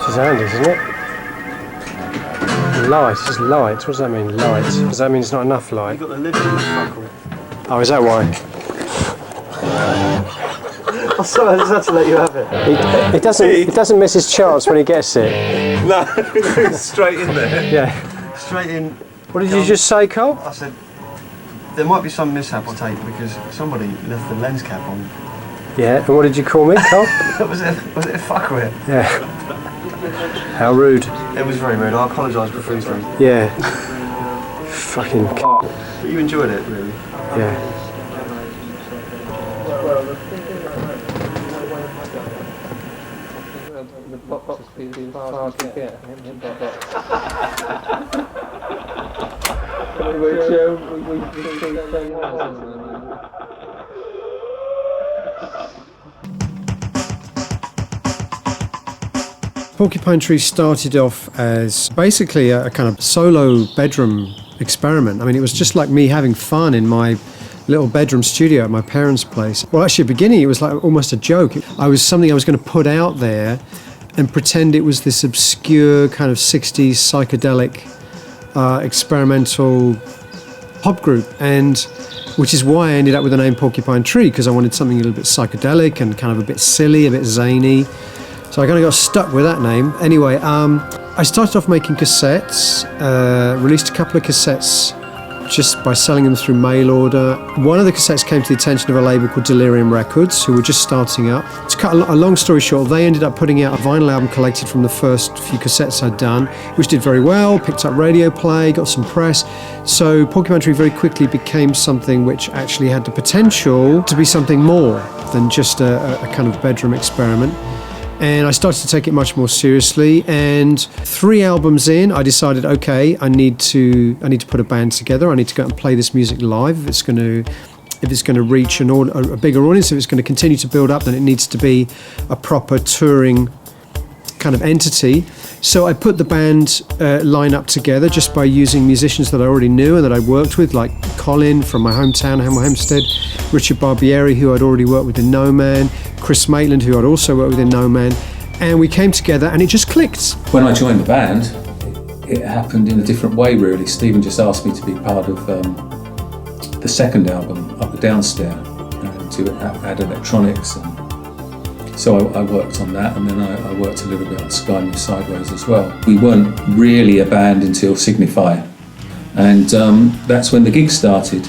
It's handy, isn't it? Light, it's just light. What does that mean, light? Does that mean it's not enough light? You've got the lid on the fucker. Oh, is that why? I'm sorry, I just had to let you have it. He doesn't miss his chance when he gets it. No, straight in there. Yeah. Straight in. What did you just say, Cole? I said, there might be some mishap, I take, because somebody left the lens cap on. Yeah, and what did you call me, Cole? was it a fuckwit? Yeah. How rude. It was very rude, I apologise profusely. Yeah. Fucking But you enjoyed it, really? Yeah. The box has been far to get. Porcupine Tree started off as basically a kind of solo bedroom experiment. I mean, it was just like me having fun in my little bedroom studio at my parents' place. Well, actually, at the beginning, it was like almost a joke. I was something I was going to put out there and pretend it was this obscure kind of 60s psychedelic experimental pop group, and which is why I ended up with the name Porcupine Tree, because I wanted something a little bit psychedelic and kind of a bit silly, a bit zany. So I kind of got stuck with that name. Anyway, I started off making cassettes, released a couple of cassettes just by selling them through mail order. One of the cassettes came to the attention of a label called Delirium Records, who were just starting up. To cut a long story short, they ended up putting out a vinyl album collected from the first few cassettes I'd done, which did very well, picked up radio play, got some press. So Porcupine Tree very quickly became something which actually had the potential to be something more than just a kind of bedroom experiment. And I started to take it much more seriously, and 3 albums in, I decided, okay, I need to put a band together. I need to go out and play this music live. If it's going to reach a bigger audience, if it's going to continue to build up, then it needs to be a proper touring kind of entity. So I put the band line-up together just by using musicians that I already knew and that I worked with, like Colin from my hometown, Hemel Hempstead, Richard Barbieri, who I'd already worked with in No Man, Chris Maitland, who I'd also worked with in No Man, and we came together and it just clicked. When I joined the band, it happened in a different way, really. Stephen just asked me to be part of the second album, Up the Downstairs, and to add electronics. And so I worked on that, and then I worked a little bit on Sky Moves Sideways as well. We weren't really a band until Signify, and that's when the gigs started,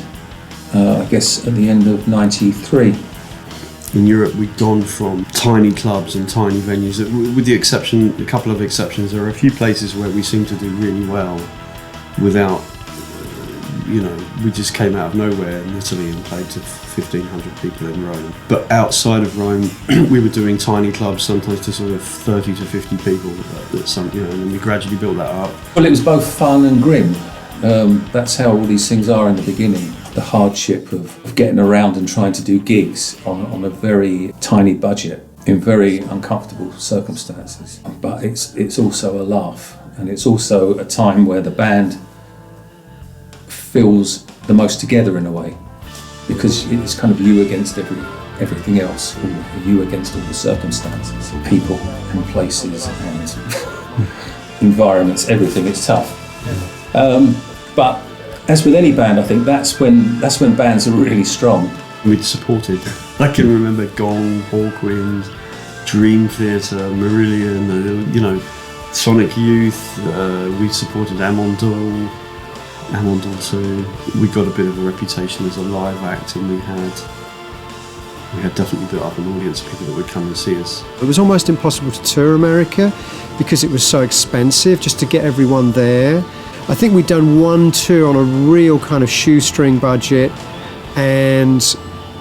I guess at the end of '93. In Europe, we'd gone from tiny clubs and tiny venues, with the exception, a couple of exceptions. There are a few places where we seem to do really well without, we just came out of nowhere in Italy and played to 1,500 people in Rome. But outside of Rome, we were doing tiny clubs, sometimes to sort of 30 to 50 people, and we gradually built that up. Well, it was both fun and grim. That's how all these things are in the beginning. The hardship of getting around and trying to do gigs on a very tiny budget in very uncomfortable circumstances. But it's also a laugh, and it's also a time where the band feels the most together in a way, because it's kind of you against everything else, or you against all the circumstances, people and places and environments, everything. It's tough. But as with any band, I think that's when bands are really strong. We'd supported, I can remember Gong, Hawkwind, Dream Theatre, Marillion, Sonic Youth. We supported Amondal too. We got a bit of a reputation as a live act, and we had definitely built up an audience of people that would come and see us. It was almost impossible to tour America because it was so expensive just to get everyone there. I think we'd done one tour on a real kind of shoestring budget and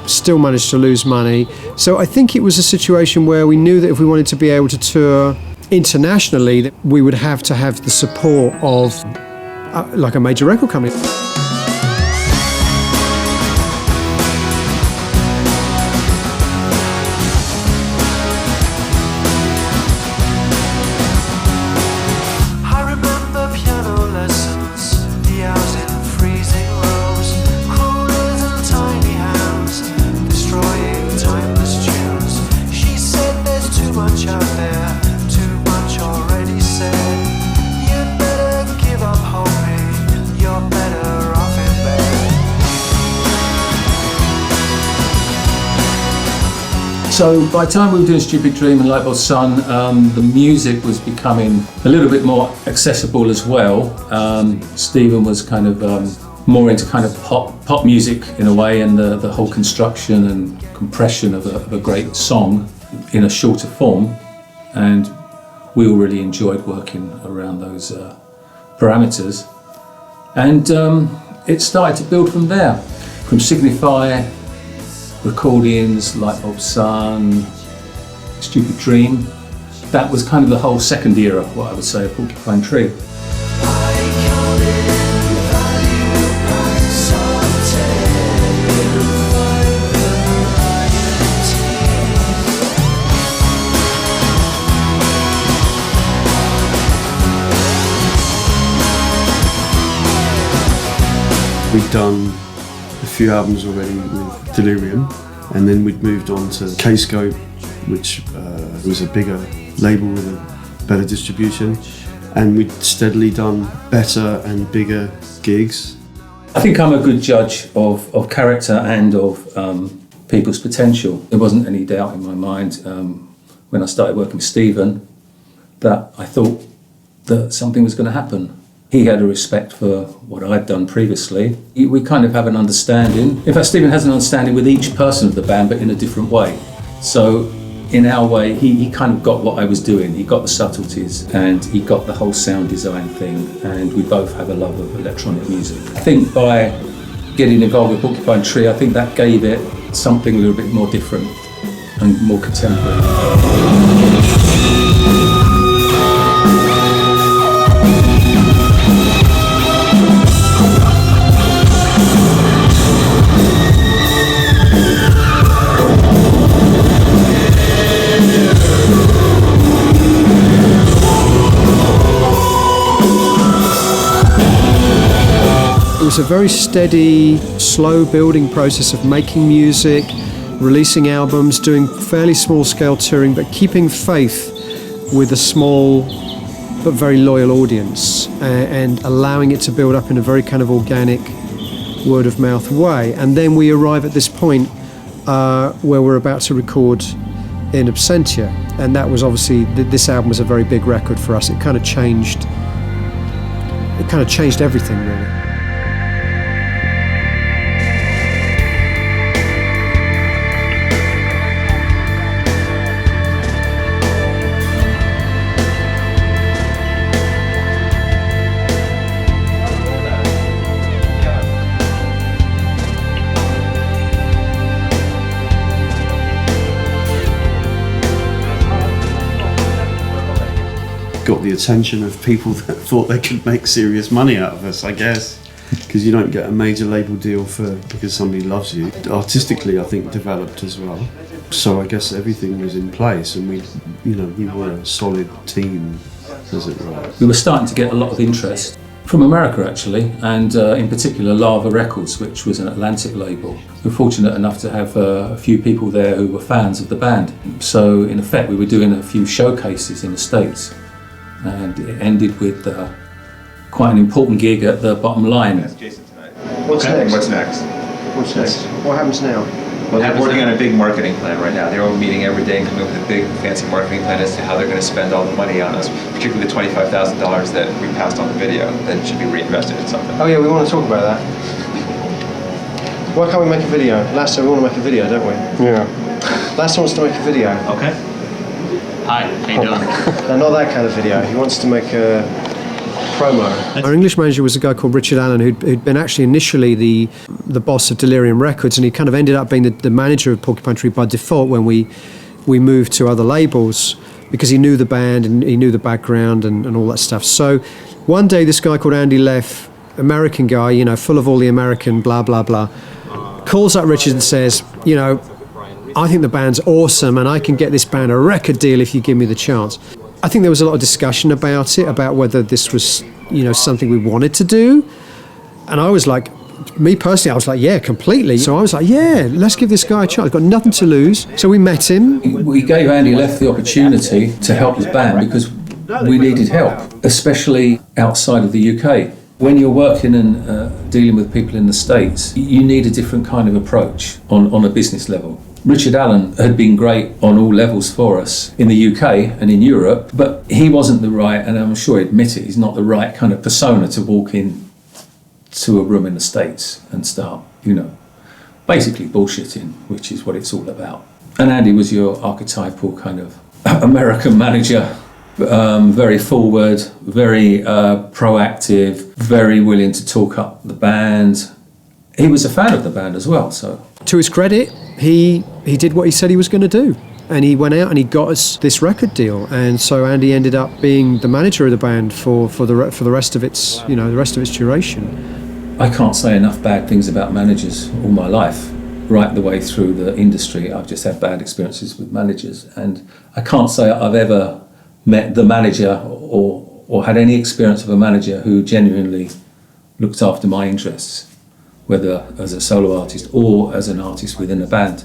still managed to lose money. So I think it was a situation where we knew that if we wanted to be able to tour internationally, that we would have to have the support of like a major record company. Out there, too much already. So by the time we were doing Stupid Dream and Lightbulb Sun, the music was becoming a little bit more accessible as well. Stephen was kind of more into kind of pop music in a way, and the whole construction and compression of a great song in a shorter form. And we all really enjoyed working around those parameters. And it started to build from there. From Signify, recordings, Lightbulb Sun, Stupid Dream. That was kind of the whole second era, what I would say, of Porcupine Tree. We'd done a few albums already with Delirium, and then we'd moved on to K-Scope, which was a bigger label with a better distribution, and we'd steadily done better and bigger gigs. I think I'm a good judge of character and of people's potential. There wasn't any doubt in my mind when I started working with Stephen that I thought that something was going to happen. He had a respect for what I'd done previously. We kind of have an understanding. In fact, Stephen has an understanding with each person of the band, but in a different way. So in our way, he kind of got what I was doing. He got the subtleties and he got the whole sound design thing. And we both have a love of electronic music. I think by getting involved with Porcupine Tree, I think that gave it something a little bit more different and more contemporary. It was a very steady, slow building process of making music, releasing albums, doing fairly small scale touring, but keeping faith with a small but very loyal audience and allowing it to build up in a very kind of organic, word of mouth way. And then we arrive at this point where we're about to record in Absentia. And that was obviously, this album was a very big record for us. It kind of changed everything really. Got the attention of people that thought they could make serious money out of us, I guess, because you don't get a major label deal because somebody loves you. Artistically, I think developed as well. So I guess everything was in place, and we were a solid team, as it were. We were starting to get a lot of interest from America actually, and in particular Lava Records, which was an Atlantic label. We were fortunate enough to have a few people there who were fans of the band. So in effect, we were doing a few showcases in the States. And it ended with quite an important gig at the Bottom Line. That's Jason tonight. What's next? What's next? What's next? What happens now? Well, they're working on a big marketing plan right now. They're all meeting every day and coming up with a big, fancy marketing plan as to how they're going to spend all the money on us, particularly the $25,000 that we passed on the video that should be reinvested in something. Oh yeah, we want to talk about that. Why can't we make a video? Last time we want to make a video, don't we? Yeah. Last time wants to make a video. Okay. Hi, how you doing? No, not that kind of video. He wants to make a promo. Our English manager was a guy called Richard Allen, who'd been actually initially the boss of Delirium Records, and he kind of ended up being the manager of Porcupine Tree by default when we moved to other labels, because he knew the band and he knew the background and all that stuff. So one day this guy called Andy Leff, American guy, full of all the American blah, blah, blah, calls up Richard and says, I think the band's awesome and I can get this band a record deal if you give me the chance. I think there was a lot of discussion about it, about whether this was, something we wanted to do. And I was like, me personally, I was like, yeah, completely. So I was like, yeah, let's give this guy a chance. I've got nothing to lose. So we met him. We gave Andy Leff the opportunity to help his band because we needed help, especially outside of the UK. When you're working and dealing with people in the States, you need a different kind of approach on a business level. Richard Allen had been great on all levels for us in the UK and in Europe, but he wasn't the right, and I'm sure he'd admit it, he's not the right kind of persona to walk in to a room in the States and start, basically bullshitting, which is what it's all about. And Andy was your archetypal kind of American manager, very forward, very proactive, very willing to talk up the band. He was a fan of the band as well, so. To his credit, he did what he said he was going to do. And he went out and he got us this record deal. And so Andy ended up being the manager of the band for the rest of its, the rest of its duration. I can't say enough bad things about managers all my life. Right the way through the industry, I've just had bad experiences with managers. And I can't say I've ever met the manager or had any experience of a manager who genuinely looked after my interests, whether as a solo artist or as an artist within a band.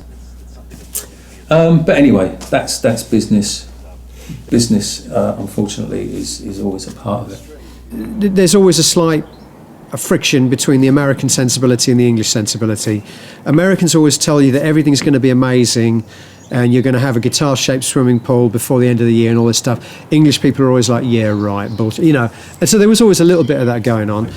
But anyway, that's business. Business, unfortunately, is always a part of it. There's always a friction between the American sensibility and the English sensibility. Americans always tell you that everything's going to be amazing and you're going to have a guitar-shaped swimming pool before the end of the year and all this stuff. English people are always like, yeah, right, bullshit, And so there was always a little bit of that going on.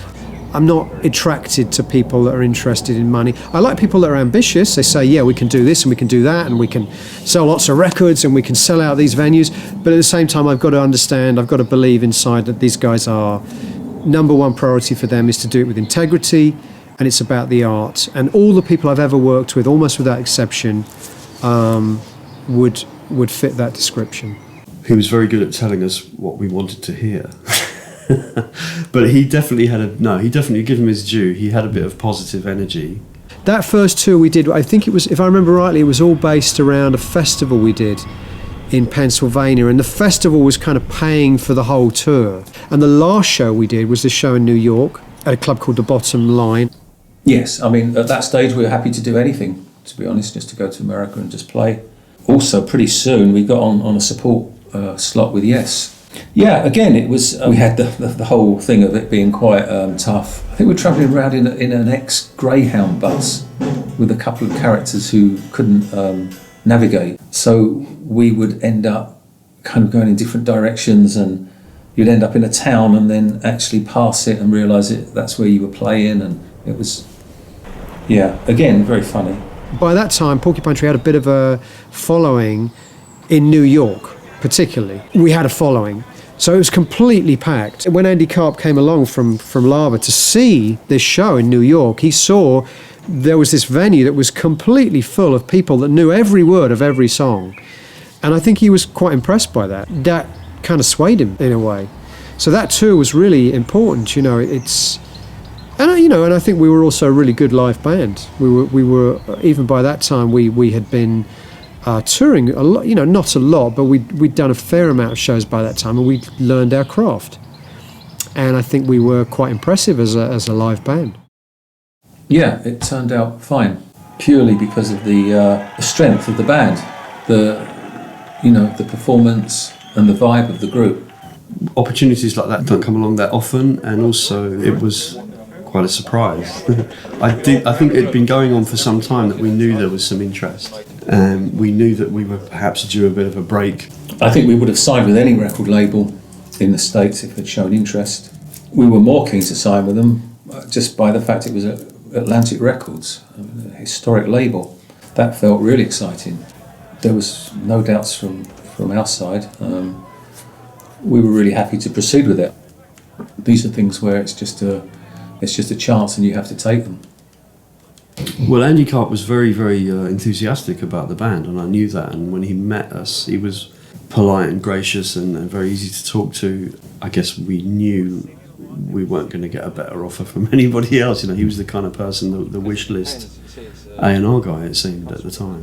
I'm not attracted to people that are interested in money. I like people that are ambitious. They say, yeah, we can do this and we can do that and we can sell lots of records and we can sell out these venues. But at the same time, I've got to understand, I've got to believe inside that these guys are, number one priority for them is to do it with integrity, and it's about the art. And all the people I've ever worked with, almost without exception, would fit that description. He was very good at telling us what we wanted to hear. But he definitely give him his due. He had a bit of positive energy. That first tour we did, I think it was, if I remember rightly, it was all based around a festival we did in Pennsylvania, and the festival was kind of paying for the whole tour. And the last show we did was this show in New York at a club called The Bottom Line. Yes, I mean, at that stage we were happy to do anything, to be honest, just to go to America and just play. Also, pretty soon we got on a support slot with Yes. Yeah, again, it was, we had the whole thing of it being quite tough. I think we were travelling around in an ex-Greyhound bus with a couple of characters who couldn't navigate. So we would end up kind of going in different directions, and you'd end up in a town and then actually pass it and realise that's where you were playing, and it was, yeah, again, very funny. By that time, Porcupine Tree had a bit of a following in New York, particularly. We had a following. So it was completely packed. When Andy Karp came along from Lava to see this show in New York, he saw there was this venue that was completely full of people that knew every word of every song. And I think he was quite impressed by that. That kind of swayed him in a way. So that tour was really important, and I think we were also a really good live band. We were even by that time we had been touring a lot, not a lot, but we'd done a fair amount of shows by that time, and we'd learned our craft. And I think we were quite impressive as a live band. Yeah, it turned out fine, purely because of the strength of the band, the performance and the vibe of the group. Opportunities like that don't come along that often, and also it was quite a surprise. I think it'd been going on for some time that we knew there was some interest, and we knew that we were perhaps due a bit of a break. I think we would have signed with any record label in the States if it shown interest. We were more keen to sign with them just by the fact it was Atlantic Records, a historic label. That felt really exciting. There was no doubts from our side. We were really happy to proceed with it. These are things where it's just a chance and you have to take them. Well, Andy Karp was very, very enthusiastic about the band, and I knew that. And when he met us, he was polite and gracious and very easy to talk to. I guess we knew we weren't going to get a better offer from anybody else. He was the kind of person, the wish list A&R guy, it seemed at the time.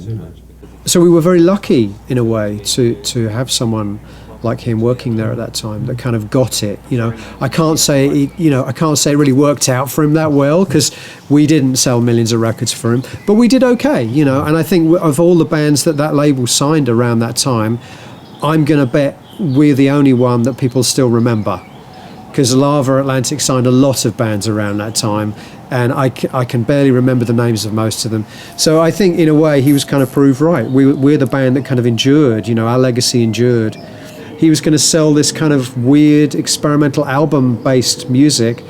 So we were very lucky in a way to have someone like him working there at that time that kind of got it. I can't say it really worked out for him that well, because we didn't sell millions of records for him, but we did okay. And I think of all the bands that label signed around that time, I'm going to bet we're the only one that people still remember. because Lava Atlantic signed a lot of bands around that time, and I can barely remember the names of most of them. So I think in a way he was kind of proved right. We're the band that kind of endured, you know, our legacy endured. He was going to sell this kind of weird experimental album-based music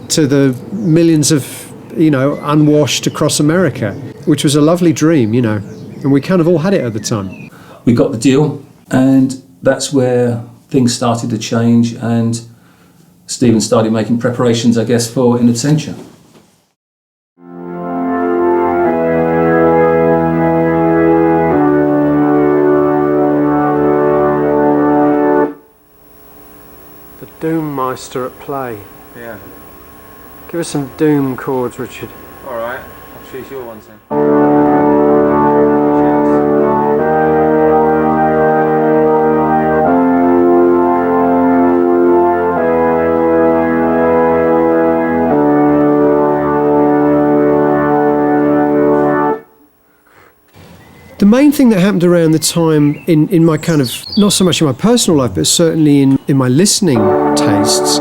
to the millions of, you know, unwashed across America, which was a lovely dream, you know, and we kind of all had it at the time. We got the deal, and that's where things started to change, and Stephen started making preparations, I guess, for In Absentia. The Doom Meister at play. Yeah. Give us some Doom chords, Richard. All right. I'll choose your ones then. The main thing that happened around the time in my kind of, not so much in my personal life, but certainly in my listening tastes,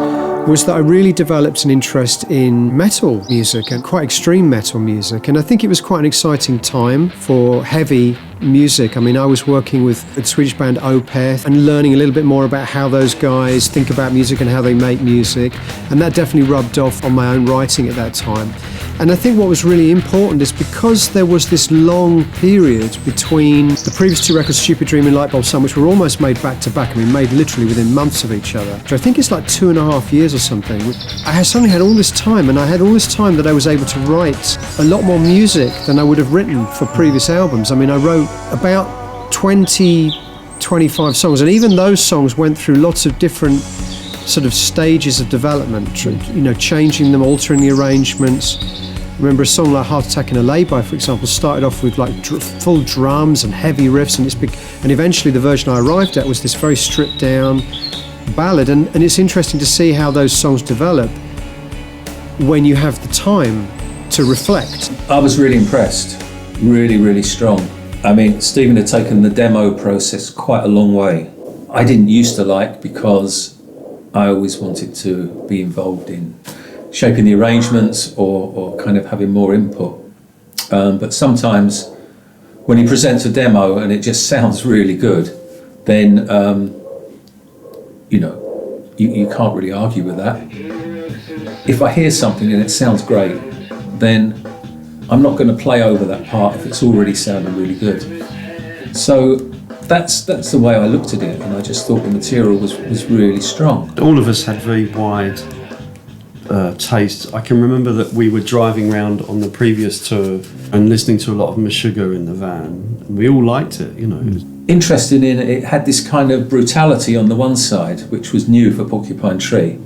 was that I really developed an interest in metal music and quite extreme metal music. And I think it was quite an exciting time for heavy music. I mean, I was working with the Swedish band Opeth and learning a little bit more about how those guys think about music and how they make music. And that definitely rubbed off on my own writing at that time. And I think what was really important is because there was this long period between the previous two records, Stupid Dream and Lightbulb Sun, which were almost made back to back, I mean, made literally within months of each other, which I think is like 2.5 years or something. I suddenly had all this time, and I had all this time that I was able to write a lot more music than I would have written for previous albums. I mean, I wrote about 25 songs, and even those songs went through lots of different sort of stages of development, you know, changing them, altering the arrangements. I remember a song like Heart Attack in a Lay-By, for example, started off with like full drums and heavy riffs, and eventually the version I arrived at was this very stripped down ballad, and it's interesting to see how those songs develop when you have the time to reflect. I was really impressed, really strong. I mean, Stephen had taken the demo process quite a long way. I didn't used to like, because I always wanted to be involved in shaping the arrangements or kind of having more input. But sometimes when he presents a demo and it just sounds really good, then you know, you can't really argue with that. If I hear something and it sounds great, then I'm not going to play over that part if it's already sounding really good. So that's the way I looked at it, and I just thought the material was really strong. All of us had very wide tastes. I can remember that we were driving around on the previous tour and listening to a lot of Meshuggah in the van. We all liked it, you know. Interested in it, it had this kind of brutality on the one side, which was new for Porcupine Tree.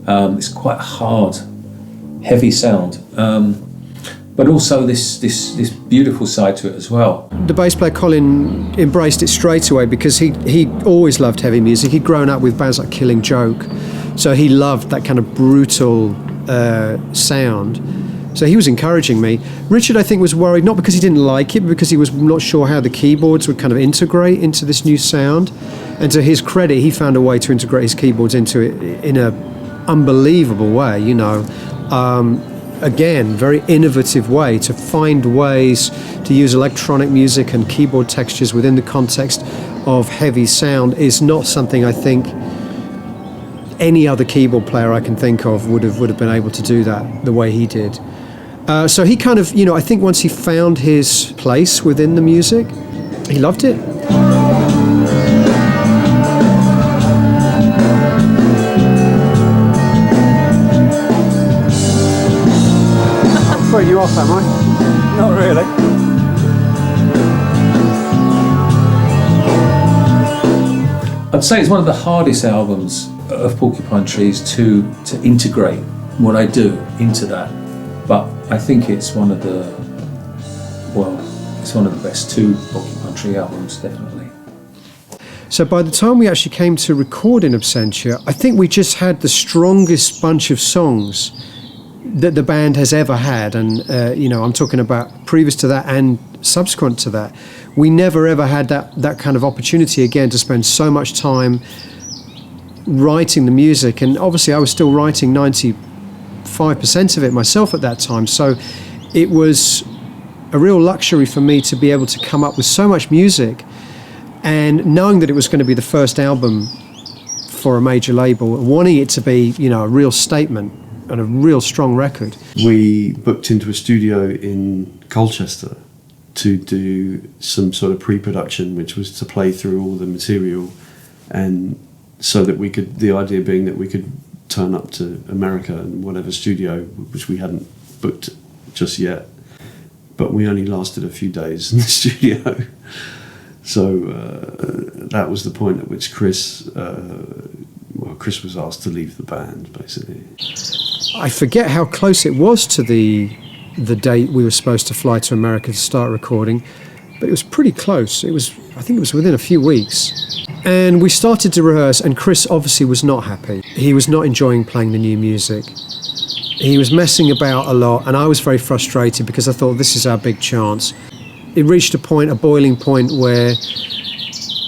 It's quite hard, heavy sound, but also this beautiful side to it as well. The bass player Colin embraced it straight away because he always loved heavy music. He'd grown up with bands like Killing Joke, so he loved that kind of brutal sound. So he was encouraging me. Richard, I think, was worried, not because he didn't like it, but because he was not sure how the keyboards would kind of integrate into this new sound. And to his credit, he found a way to integrate his keyboards into it in an unbelievable way, you know. Again, very innovative way to find ways to use electronic music and keyboard textures within the context of heavy sound is not something I think any other keyboard player I can think of would have been able to do that the way he did. So he kind of, you know, I think once he found his place within the music, he loved it. I'm throwing you off, am I? Not really. I'd say it's one of the hardest albums of Porcupine Trees to integrate what I do into that. But I think it's one of the best two Porcupine Tree albums, definitely. So by the time we actually came to record In Absentia, I think we just had the strongest bunch of songs that the band has ever had. And, you know, I'm talking about previous to that and subsequent to that. We never ever had that kind of opportunity again to spend so much time writing the music, and obviously I was still writing 95% of it myself at that time, so it was a real luxury for me to be able to come up with so much music, and knowing that it was going to be the first album for a major label, wanting it to be, you know, a real statement and a real strong record. We booked into a studio in Colchester to do some sort of pre-production, which was to play through all the material, and so that we could, the idea being that we could turn up to America and whatever studio, which we hadn't booked just yet, but we only lasted a few days in the studio. So that was the point at which Chris was asked to leave the band, basically. I forget how close it was to the date we were supposed to fly to America to start recording, but it was pretty close. I think it was within a few weeks. And we started to rehearse, and Chris obviously was not happy. He was not enjoying playing the new music. He was messing about a lot, and I was very frustrated because I thought, this is our big chance. It reached a boiling point, where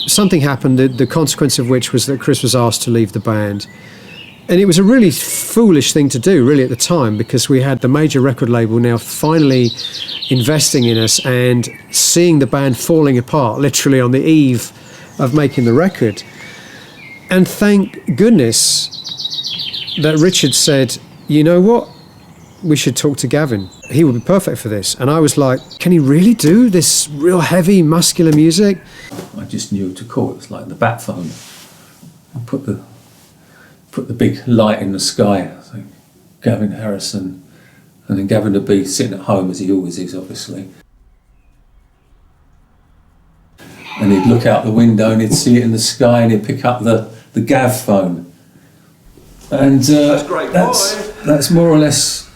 something happened, the consequence of which was that Chris was asked to leave the band. And it was a really foolish thing to do, really, at the time, because we had the major record label now finally investing in us and seeing the band falling apart, literally on the eve of making the record. And thank goodness that Richard said, you know what, we should talk to Gavin. He would be perfect for this. And I was like, can he really do this real heavy, muscular music? I just knew to call. It was like the bat phone. I put the big light in the sky. I think Gavin Harrison, and then Gavin would be sitting at home, as he always is, obviously. And he'd look out the window and he'd see it in the sky, and he'd pick up the Gav phone. And that's more or less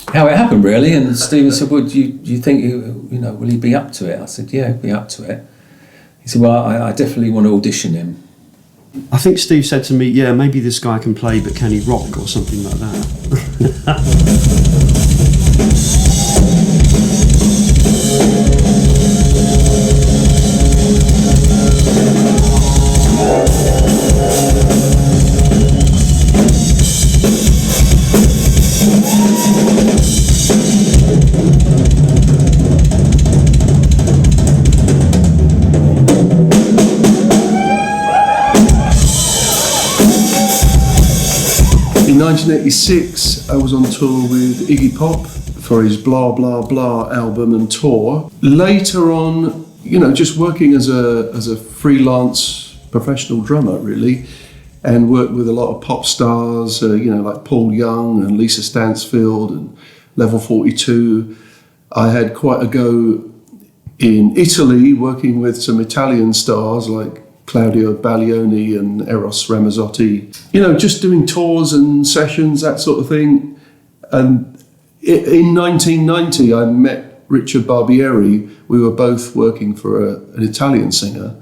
how it happened, really. And Stephen said, well, do you think, will he be up to it? I said, yeah, he'll be up to it. He said, well, I definitely want to audition him. I think Steve said to me, yeah, maybe this guy can play, but can he rock or something like that? In 1986, I was on tour with Iggy Pop for his Blah Blah Blah album and tour. Later on, just working as a freelance professional drummer, really, and worked with a lot of pop stars, like Paul Young and Lisa Stansfield and Level 42. I had quite a go in Italy, working with some Italian stars like Claudio Baglioni and Eros Ramazzotti, just doing tours and sessions, that sort of thing. And in 1990, I met Richard Barbieri. We were both working for an Italian singer.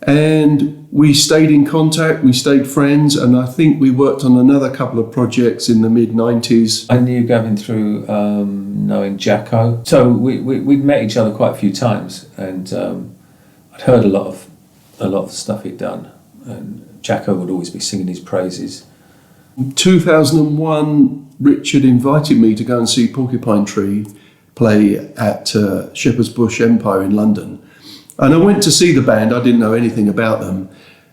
And we stayed in contact, we stayed friends, and I think we worked on another couple of projects in the mid-90s. I knew Gavin through knowing Jacko. So we'd met each other quite a few times, and I'd heard a lot of the stuff he'd done, and Jacko would always be singing his praises. In 2001, Richard invited me to go and see Porcupine Tree play at Shepherd's Bush Empire in London. And I went to see the band. I didn't know anything about them.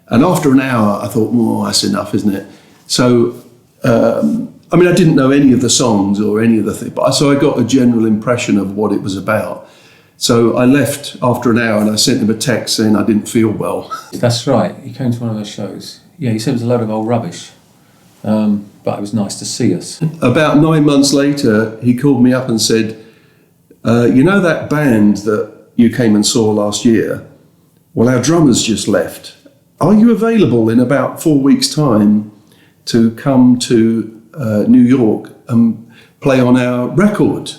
And after an hour, I thought, well, that's enough, isn't it? So, I didn't know any of the songs or any of the things, so I got a general impression of what it was about. So I left after an hour and I sent him a text saying I didn't feel well. That's right, he came to one of our shows. Yeah, he said it was a load of old rubbish, but it was nice to see us. About 9 months later, he called me up and said, that band that you came and saw last year? Well, our drummer's just left. Are you available in about 4 weeks' time to come to New York and play on our record,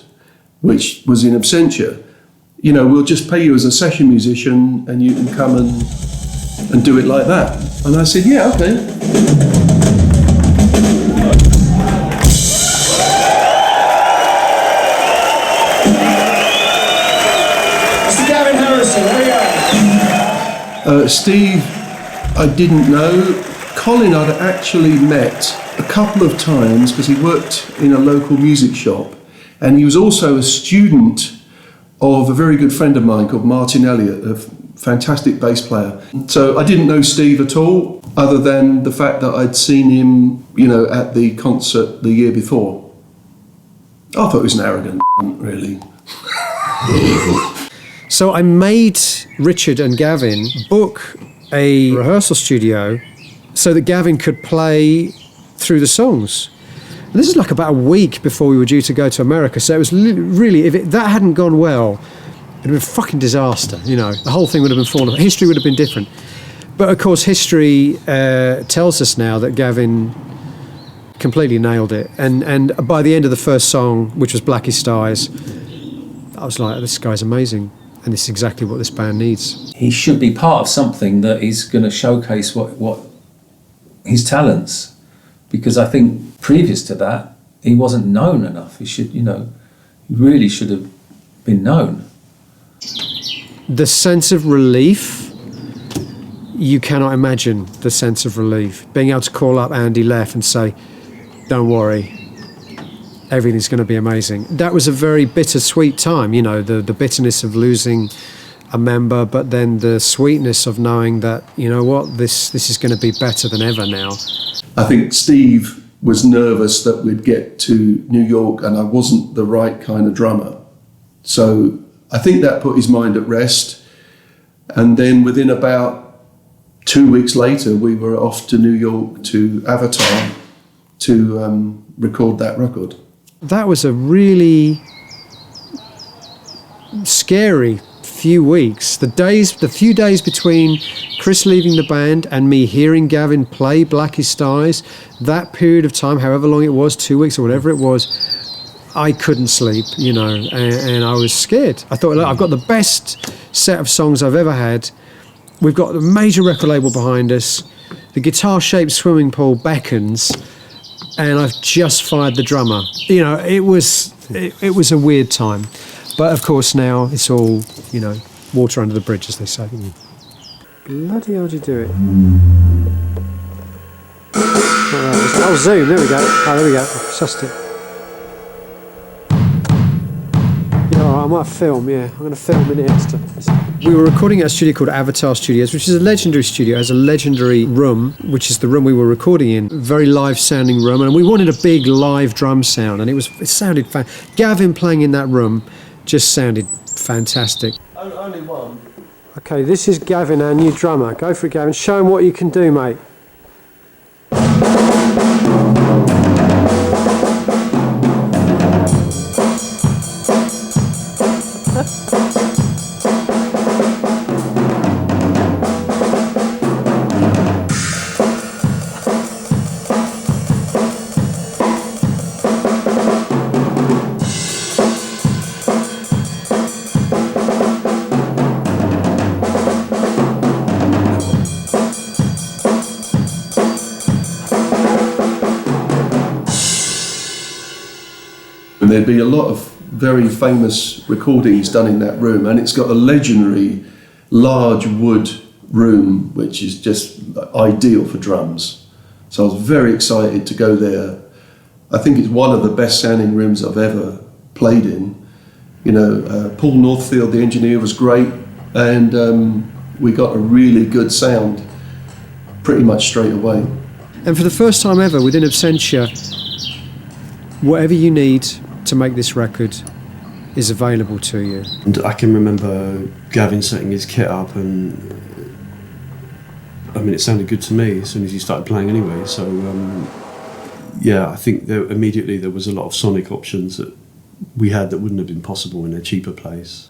which was in absentia? We'll just pay you as a session musician and you can come and do it like that. And I said, yeah, okay. Mr. Gavin Harrison, there we are. Steve, I didn't know. Colin I'd actually met a couple of times because he worked in a local music shop, and he was also a student of a very good friend of mine called Martin Elliott, a fantastic bass player. So I didn't know Steve at all, other than the fact that I'd seen him, at the concert the year before. I thought he was an arrogant really. So I made Richard and Gavin book a rehearsal studio so that Gavin could play through the songs. And this is like about a week before we were due to go to America. So it was really, if that hadn't gone well, it would have been a fucking disaster, The whole thing would have been fallen apart. History would have been different. But of course, history tells us now that Gavin completely nailed it. And by the end of the first song, which was Blackest Eyes, I was like, this guy's amazing. And this is exactly what this band needs. He should be part of something that is going to showcase what his talents, because I think previous to that, he wasn't known enough. He should, he really should have been known. The sense of relief, you cannot imagine the sense of relief. Being able to call up Andy Leff and say, don't worry, everything's going to be amazing. That was a very bittersweet time, the bitterness of losing a member, but then the sweetness of knowing that, this is going to be better than ever now. I think Steve was nervous that we'd get to New York and I wasn't the right kind of drummer. So I think that put his mind at rest. And then within about 2 weeks later, we were off to New York to Avatar to record that record. That was a really scary few weeks. The few days between Chris leaving the band and me hearing Gavin play Blackest Eyes, that period of time, however long it was, 2 weeks or whatever it was, I couldn't sleep, and I was scared. I thought, look, I've got the best set of songs I've ever had. We've got a major record label behind us. The guitar-shaped swimming pool beckons, and I've just fired the drummer. It was a weird time. But of course now it's all, water under the bridge, as they say. Bloody hell did you do it? Oh, zoom, there we go. Oh, there we go. I've sussed it. I might film, yeah. I'm going to film in it. We were recording at a studio called Avatar Studios, which is a legendary studio. It has a legendary room, which is the room we were recording in. Very live-sounding room, and we wanted a big live drum sound, and it sounded Gavin playing in that room just sounded fantastic. Only one. Okay, this is Gavin, our new drummer. Go for it, Gavin. Show him what you can do, mate. And there'd be a lot of very famous recordings done in that room, and it's got a legendary large wood room which is just ideal for drums. So I was very excited to go there. I think it's one of the best sounding rooms I've ever played in. Paul Northfield, the engineer, was great, and we got a really good sound pretty much straight away. And for the first time ever within Absentia, whatever you need to make this record is available to you. And I can remember Gavin setting his kit up, and it sounded good to me as soon as he started playing anyway. So I think immediately there was a lot of sonic options that we had that wouldn't have been possible in a cheaper place.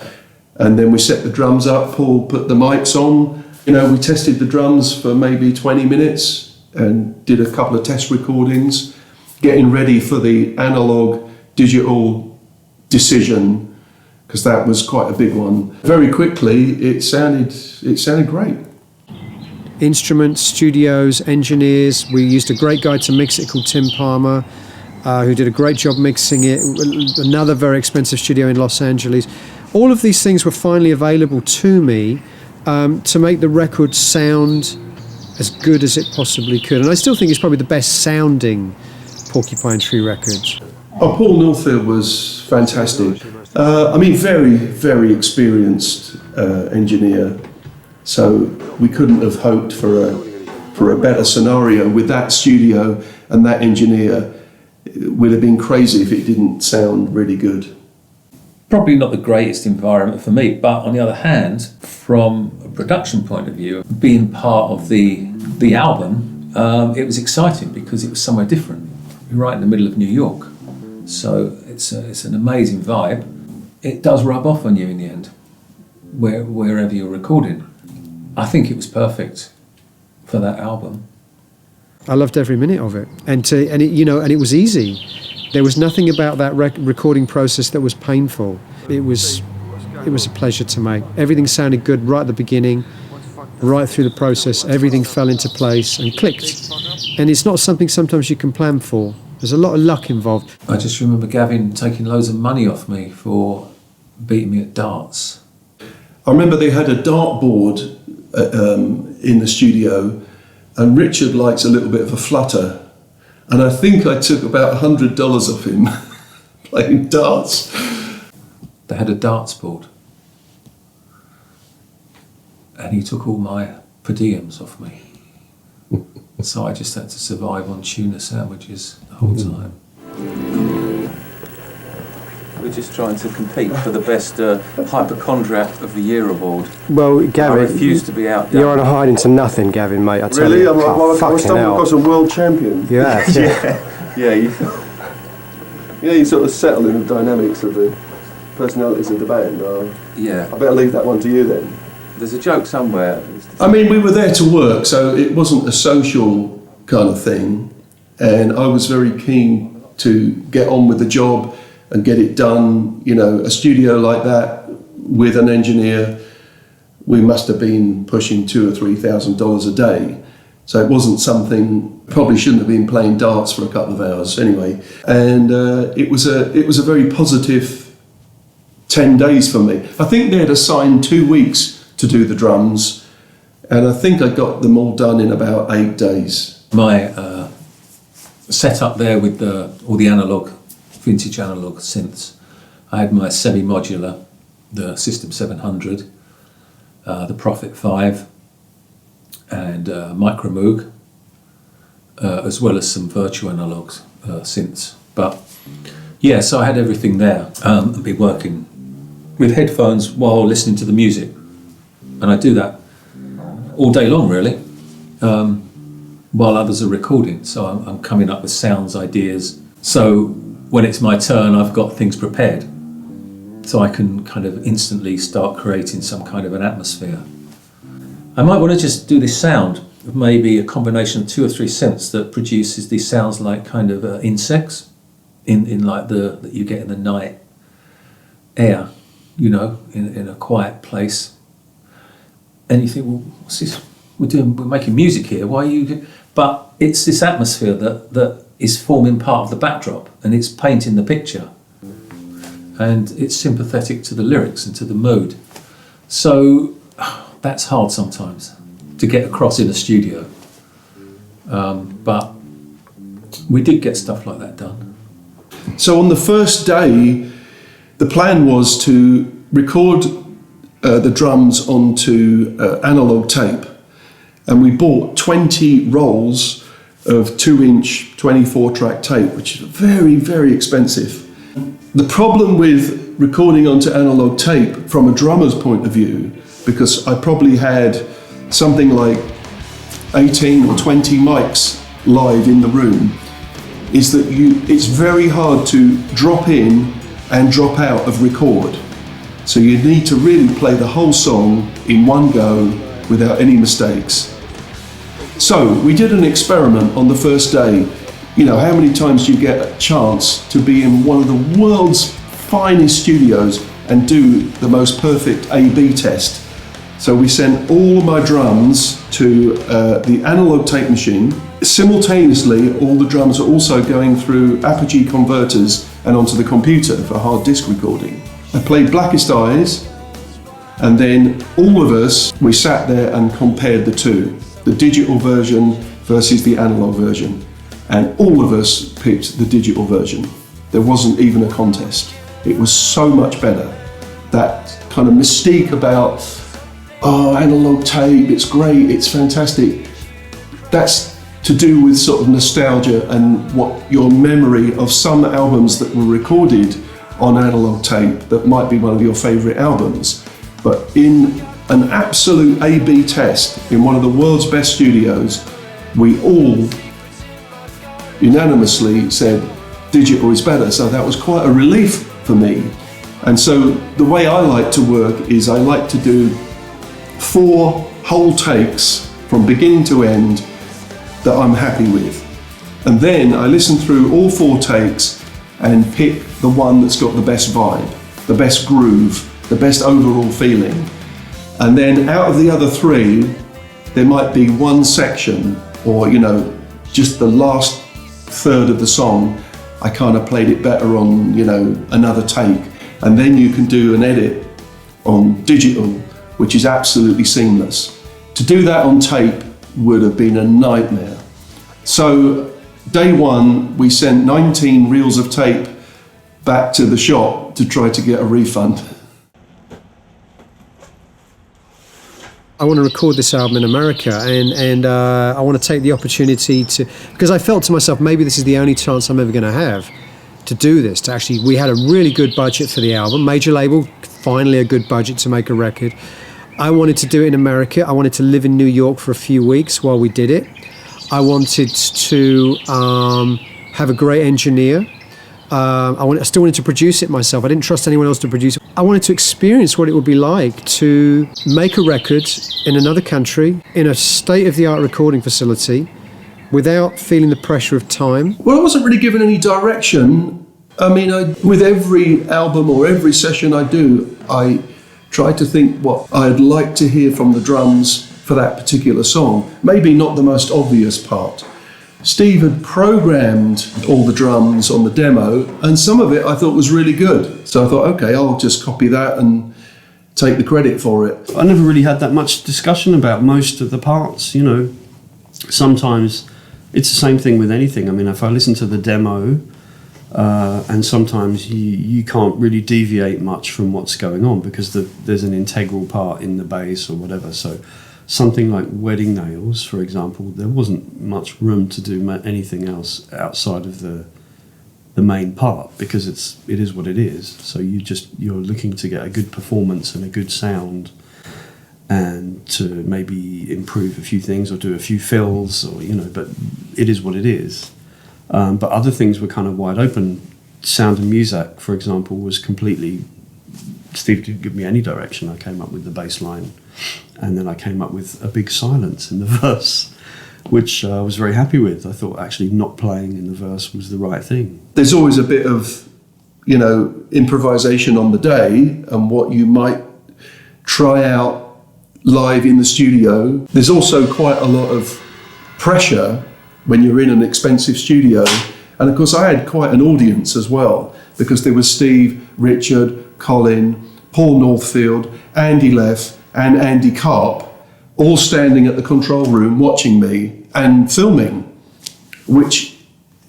And then we set the drums up, Paul put the mics on. We tested the drums for maybe 20 minutes and did a couple of test recordings, getting ready for the analog digital decision, because that was quite a big one. Very quickly, it sounded great. Instruments, studios, engineers. We used a great guy to mix it called Tim Palmer, who did a great job mixing it. Another very expensive studio in Los Angeles. All of these things were finally available to me to make the record sound as good as it possibly could. And I still think it's probably the best sounding Porcupine Tree record. Oh, Paul Nilfield was fantastic. Very, very experienced engineer. So we couldn't have hoped for a better scenario with that studio and that engineer. It would have been crazy if it didn't sound really good. Probably not the greatest environment for me, but on the other hand, from a production point of view, being part of the album, it was exciting because it was somewhere different. You're right in the middle of New York, so it's an amazing vibe. It does rub off on you in the end, wherever you're recording. I think it was perfect for that album. I loved every minute of it, and it was easy. There was nothing about that recording process that was painful. It was a pleasure to make. Everything sounded good right at the beginning, right through the process. Everything fell into place and clicked. And it's not something sometimes you can plan for. There's a lot of luck involved. I just remember Gavin taking loads of money off me for beating me at darts. I remember they had a dartboard in the studio, and Richard likes a little bit of a flutter. And I think I took about $100 off him playing darts. They had a darts board. And he took all my per diems off me. So I just had to survive on tuna sandwiches the whole time. We're just trying to compete for the best hypochondriac of the year award. Well, Gavin, I refuse to be out. You're on a hiding to nothing, Gavin, mate. I tell Really? you. I stumbled across a world champion. Yeah. Yeah, you sort of settle in the dynamics of the personalities of the band. Yeah. I better leave that one to you then. There's a joke somewhere. I mean, we were there to work, so it wasn't a social kind of thing. And I was very keen to get on with the job and get it done. You know, a studio like that with an engineer, we must have been pushing $2,000 or $3,000 a day. So it wasn't something, probably shouldn't have been playing darts for a couple of hours anyway. And it was a very positive 10 days for me. I think they had assigned 2 weeks to do the drums, and I think I got them all done in about 8 days. My setup there with all the vintage analog synths. I had my semi-modular, the System 700, the Prophet 5, and Micro Moog, as well as some virtual analog synths. But yeah, so I had everything there, and be working with headphones while listening to the music. And I do that all day long, really, while others are recording. So I'm coming up with sounds, ideas. So when it's my turn, I've got things prepared. So I can kind of instantly start creating some kind of an atmosphere. I might want to just do this sound, maybe a combination of 2 or 3 synths that produces these sounds like kind of insects in like that you get in the night air, you know, in a quiet place. And you think, well, what's this? We're making music here. Why are you? But it's this atmosphere that is forming part of the backdrop, and it's painting the picture, and it's sympathetic to the lyrics and to the mood. So that's hard sometimes to get across in a studio. But we did get stuff like that done. So on the first day, the plan was to record the drums onto analog tape, and we bought 20 rolls of 2-inch 24-track tape, which is very, very expensive. The problem with recording onto analog tape from a drummer's point of view, because I probably had something like 18 or 20 mics live in the room, is that it's very hard to drop in and drop out of record. So you need to really play the whole song in one go without any mistakes. So we did an experiment on the first day. You know, how many times do you get a chance to be in one of the world's finest studios and do the most perfect A/B test? So we sent all my drums to the analog tape machine. Simultaneously, all the drums are also going through Apogee converters and onto the computer for hard disk recording. I played Blackest Eyes, and then all of us, we sat there and compared the two. the digital version versus the analog version. And all of us picked the digital version. There wasn't even a contest. It was so much better. That kind of mystique about, oh, analog tape, it's great, it's fantastic. That's to do with sort of nostalgia and what your memory of some albums that were recorded on analog tape that might be one of your favourite albums. But in an absolute A/B test in one of the world's best studios, we all unanimously said digital is better. So that was quite a relief for me. And so the way I like to work is I like to do 4 whole takes from beginning to end that I'm happy with. And then I listen through all 4 takes and pick the one that's got the best vibe, the best groove, the best overall feeling. And then out of the other 3, there might be one section or, just the last third of the song, I kind of played it better on, another take. And then you can do an edit on digital, which is absolutely seamless. To do that on tape would have been a nightmare. So day 1, we sent 19 reels of tape back to the shop to try to get a refund. I want to record this album in America, and I want to take the opportunity to, because I felt to myself, maybe this is the only chance I'm ever going to have to do this. We had a really good budget for the album, major label, finally a good budget to make a record. I wanted to do it in America. I wanted to live in New York for a few weeks while we did it. I wanted to have a great engineer. I still wanted to produce it myself. I didn't trust anyone else to produce it. I wanted to experience what it would be like to make a record in another country, in a state-of-the-art recording facility, without feeling the pressure of time. Well, I wasn't really given any direction. I mean, with every album or every session I do, I try to think what I'd like to hear from the drums for that particular song. Maybe not the most obvious part. Steve had programmed all the drums on the demo, and some of it I thought was really good. So I thought, okay, I'll just copy that and take the credit for it. I never really had that much discussion about most of the parts, Sometimes it's the same thing with anything. I mean, if I listen to the demo, and sometimes you can't really deviate much from what's going on because there's an integral part in the bass or whatever. So something like Wedding Nails, for example, there wasn't much room to do anything else outside of the main part because it is what it is. So you're looking to get a good performance and a good sound, and to maybe improve a few things or do a few fills, or but it is what it is. But other things were kind of wide open. Sound and Music, for example, was completely. Steve didn't give me any direction. I came up with the bass line, and then I came up with a big silence in the verse, which I was very happy with. I thought actually not playing in the verse was the right thing. There's always a bit of, improvisation on the day and what you might try out live in the studio. There's also quite a lot of pressure when you're in an expensive studio. And of course I had quite an audience as well, because there was Steve, Richard, Colin, Paul Northfield, Andy Leff and Andy Karp all standing at the control room watching me and filming, which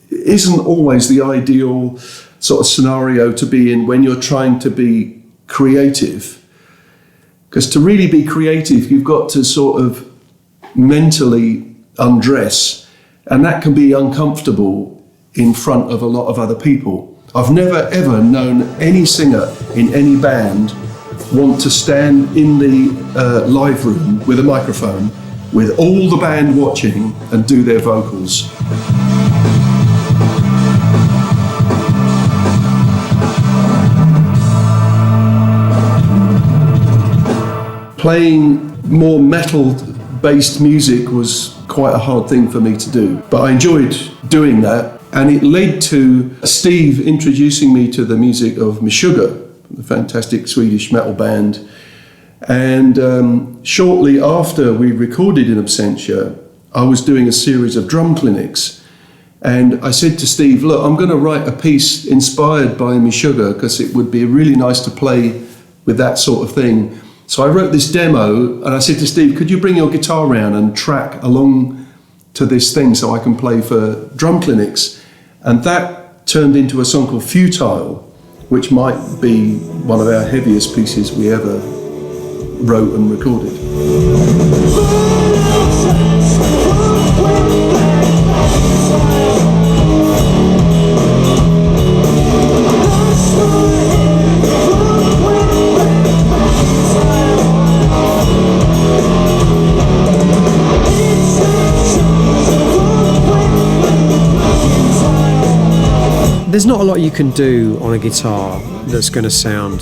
isn't always the ideal sort of scenario to be in when you're trying to be creative. Because to really be creative, you've got to sort of mentally undress, and that can be uncomfortable in front of a lot of other people. I've never ever known any singer in any band want to stand in the live room with a microphone with all the band watching and do their vocals. Playing more metal-based music was quite a hard thing for me to do, but I enjoyed doing that, and it led to Steve introducing me to the music of Meshuggah, the fantastic Swedish metal band. And shortly after we recorded in Absentia, I was doing a series of drum clinics, and I said to Steve, look, I'm going to write a piece inspired by Meshuggah because it would be really nice to play with that sort of thing. So I wrote this demo, and I said to Steve, could you bring your guitar around and track along to this thing so I can play for drum clinics? And that turned into a song called Futile, which might be one of our heaviest pieces we ever wrote and recorded. There's not a lot you can do on a guitar that's going to sound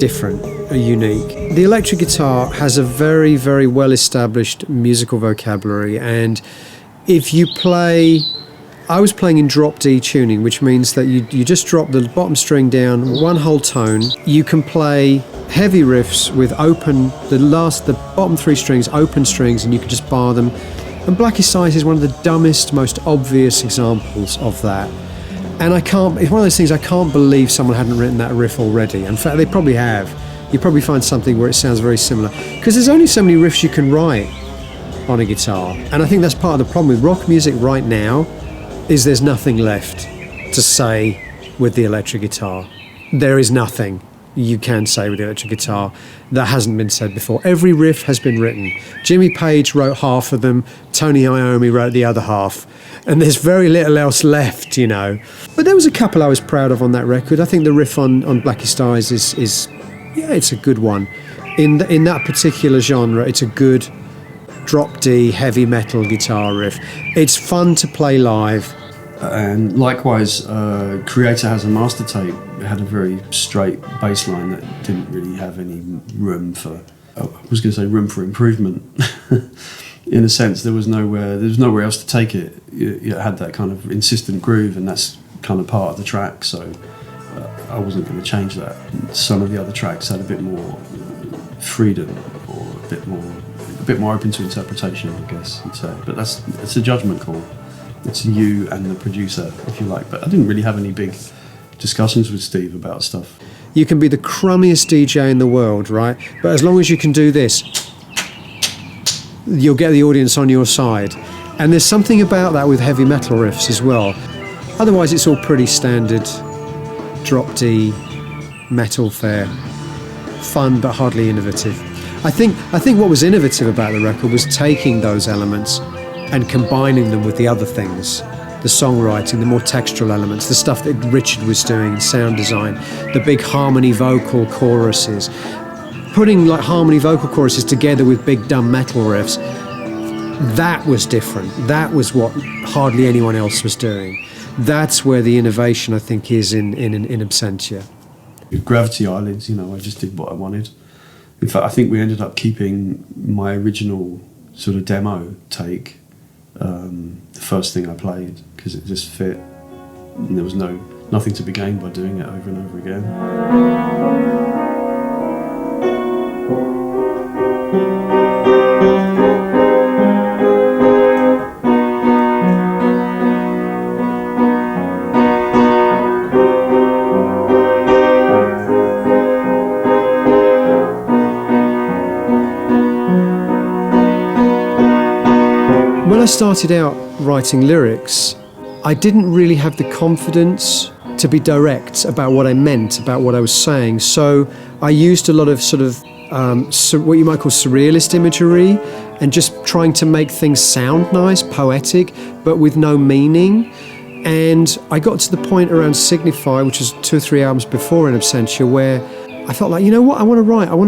different or unique. The electric guitar has a very, very well-established musical vocabulary, and if you play... I was playing in drop D tuning, which means that you just drop the bottom string down one whole tone. You can play heavy riffs with the bottom three strings, open strings, and you can just bar them. And Blackest Eyes is one of the dumbest, most obvious examples of that. And it's one of those things I can't believe someone hadn't written that riff already. In fact, they probably have. You probably find something where it sounds very similar. Because there's only so many riffs you can write on a guitar. And I think that's part of the problem with rock music right now, is there's nothing left to say with the electric guitar. There is nothing you can say with the electric guitar that hasn't been said before. Every riff has been written. Jimmy Page wrote half of them, Tony Iommi wrote the other half, and there's very little else left, you know. But there was a couple I was proud of on that record. I think the riff on Blackest Eyes is it's a good one. In that particular genre, it's a good drop D heavy metal guitar riff. It's fun to play live. And likewise, Creator Has a Master Tape. It had a very straight bass line that didn't really have any room for, room for improvement. In a sense, there was nowhere else to take it. It had that kind of insistent groove, and that's kind of part of the track, so I wasn't going to change that. Some of the other tracks had a bit more freedom, or a bit more open to interpretation, I guess you'd say. But it's a judgment call. It's you and the producer, if you like. But I didn't really have any big discussions with Steve about stuff. You can be the crummiest DJ in the world, right? But as long as you can do this, you'll get the audience on your side. And there's something about that with heavy metal riffs as well. Otherwise, it's all pretty standard drop D metal fare. Fun, but hardly innovative. I think what was innovative about the record was taking those elements and combining them with the other things, the songwriting, the more textural elements, the stuff that Richard was doing in sound design, the big harmony vocal choruses, putting like harmony vocal choruses together with big dumb metal riffs. That was different. That was what hardly anyone else was doing. That's where the innovation, I think, is in Absentia. With Gravity Islands, I just did what I wanted. In fact, I think we ended up keeping my original sort of demo take, the first thing I played, because it just fit, and there was nothing to be gained by doing it over and over again. When I started out writing lyrics, I didn't really have the confidence to be direct about what I meant, about what I was saying. So I used a lot of sort of what you might call surrealist imagery, and just trying to make things sound nice, poetic, but with no meaning. And I got to the point around Signify, which was 2 or 3 albums before In Absentia, where I felt like, you know what, I want to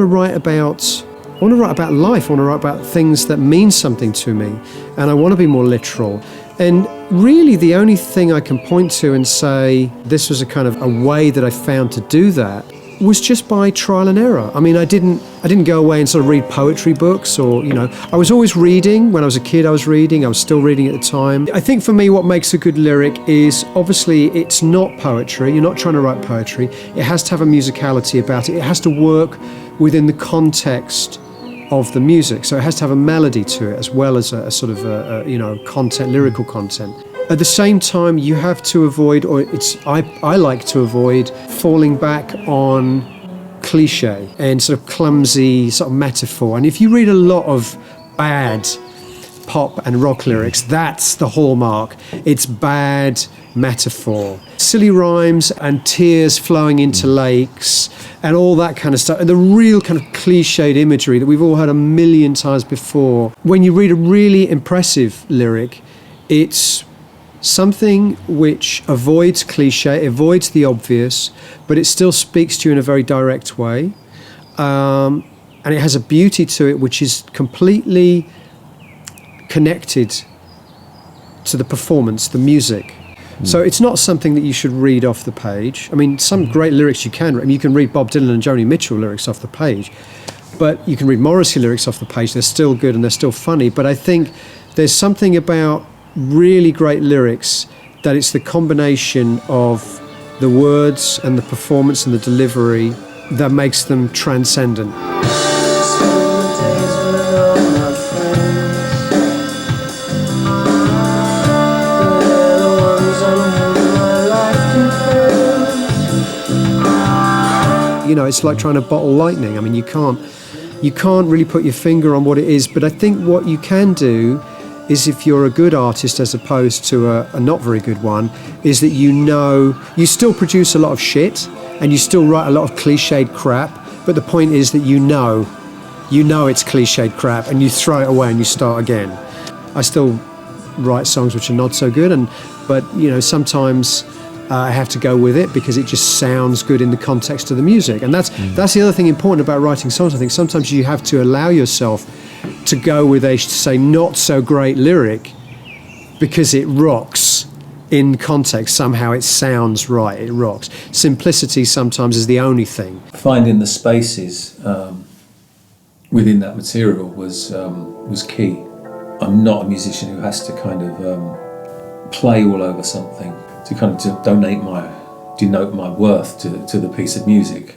write about life. I want to write about things that mean something to me, and I want to be more literal. And really the only thing I can point to and say this was a kind of a way that I found to do that was just by trial and error. I mean, I didn't go away and sort of read poetry books, or, I was always reading. When I was a kid, I was still reading at the time. I think for me what makes a good lyric is, obviously, it's not poetry. You're not trying to write poetry. It has to have a musicality about it. It has to work within the context of the music, so it has to have a melody to it as well as a sort of content, lyrical content. At the same time, you have to avoid, I like to avoid falling back on cliche and sort of clumsy sort of metaphor. And if you read a lot of bad pop and rock lyrics, that's the hallmark. It's bad metaphor. Silly rhymes and tears flowing into lakes and all that kind of stuff. And the real kind of cliched imagery that we've all heard a million times before. When you read a really impressive lyric, it's something which avoids cliche, avoids the obvious, but it still speaks to you in a very direct way. And it has a beauty to it which is completely connected to the performance, the music. So it's not something that you should read off the page. I mean, some great lyrics you can read. I mean, you can read Bob Dylan and Joni Mitchell lyrics off the page, but you can read Morrissey lyrics off the page. They're still good and they're still funny. But I think there's something about really great lyrics that it's the combination of the words and the performance and the delivery that makes them transcendent. You know, it's like trying to bottle lightning. I mean, you can't really put your finger on what it is, but I think what you can do is, if you're a good artist as opposed to a not very good one, is that you still produce a lot of shit and you still write a lot of cliched crap, but the point is that you know it's cliched crap and you throw it away and you start again. I still write songs which are not so good, but you know, sometimes I have to go with it because it just sounds good in the context of the music. And that's the other thing important about writing songs. I think sometimes you have to allow yourself to go with a, say, not so great lyric because it rocks in context. Somehow it sounds right, it rocks. Simplicity sometimes is the only thing. Finding the spaces within that material was key. I'm not a musician who has to kind of play all over something to kind of denote my worth to the piece of music.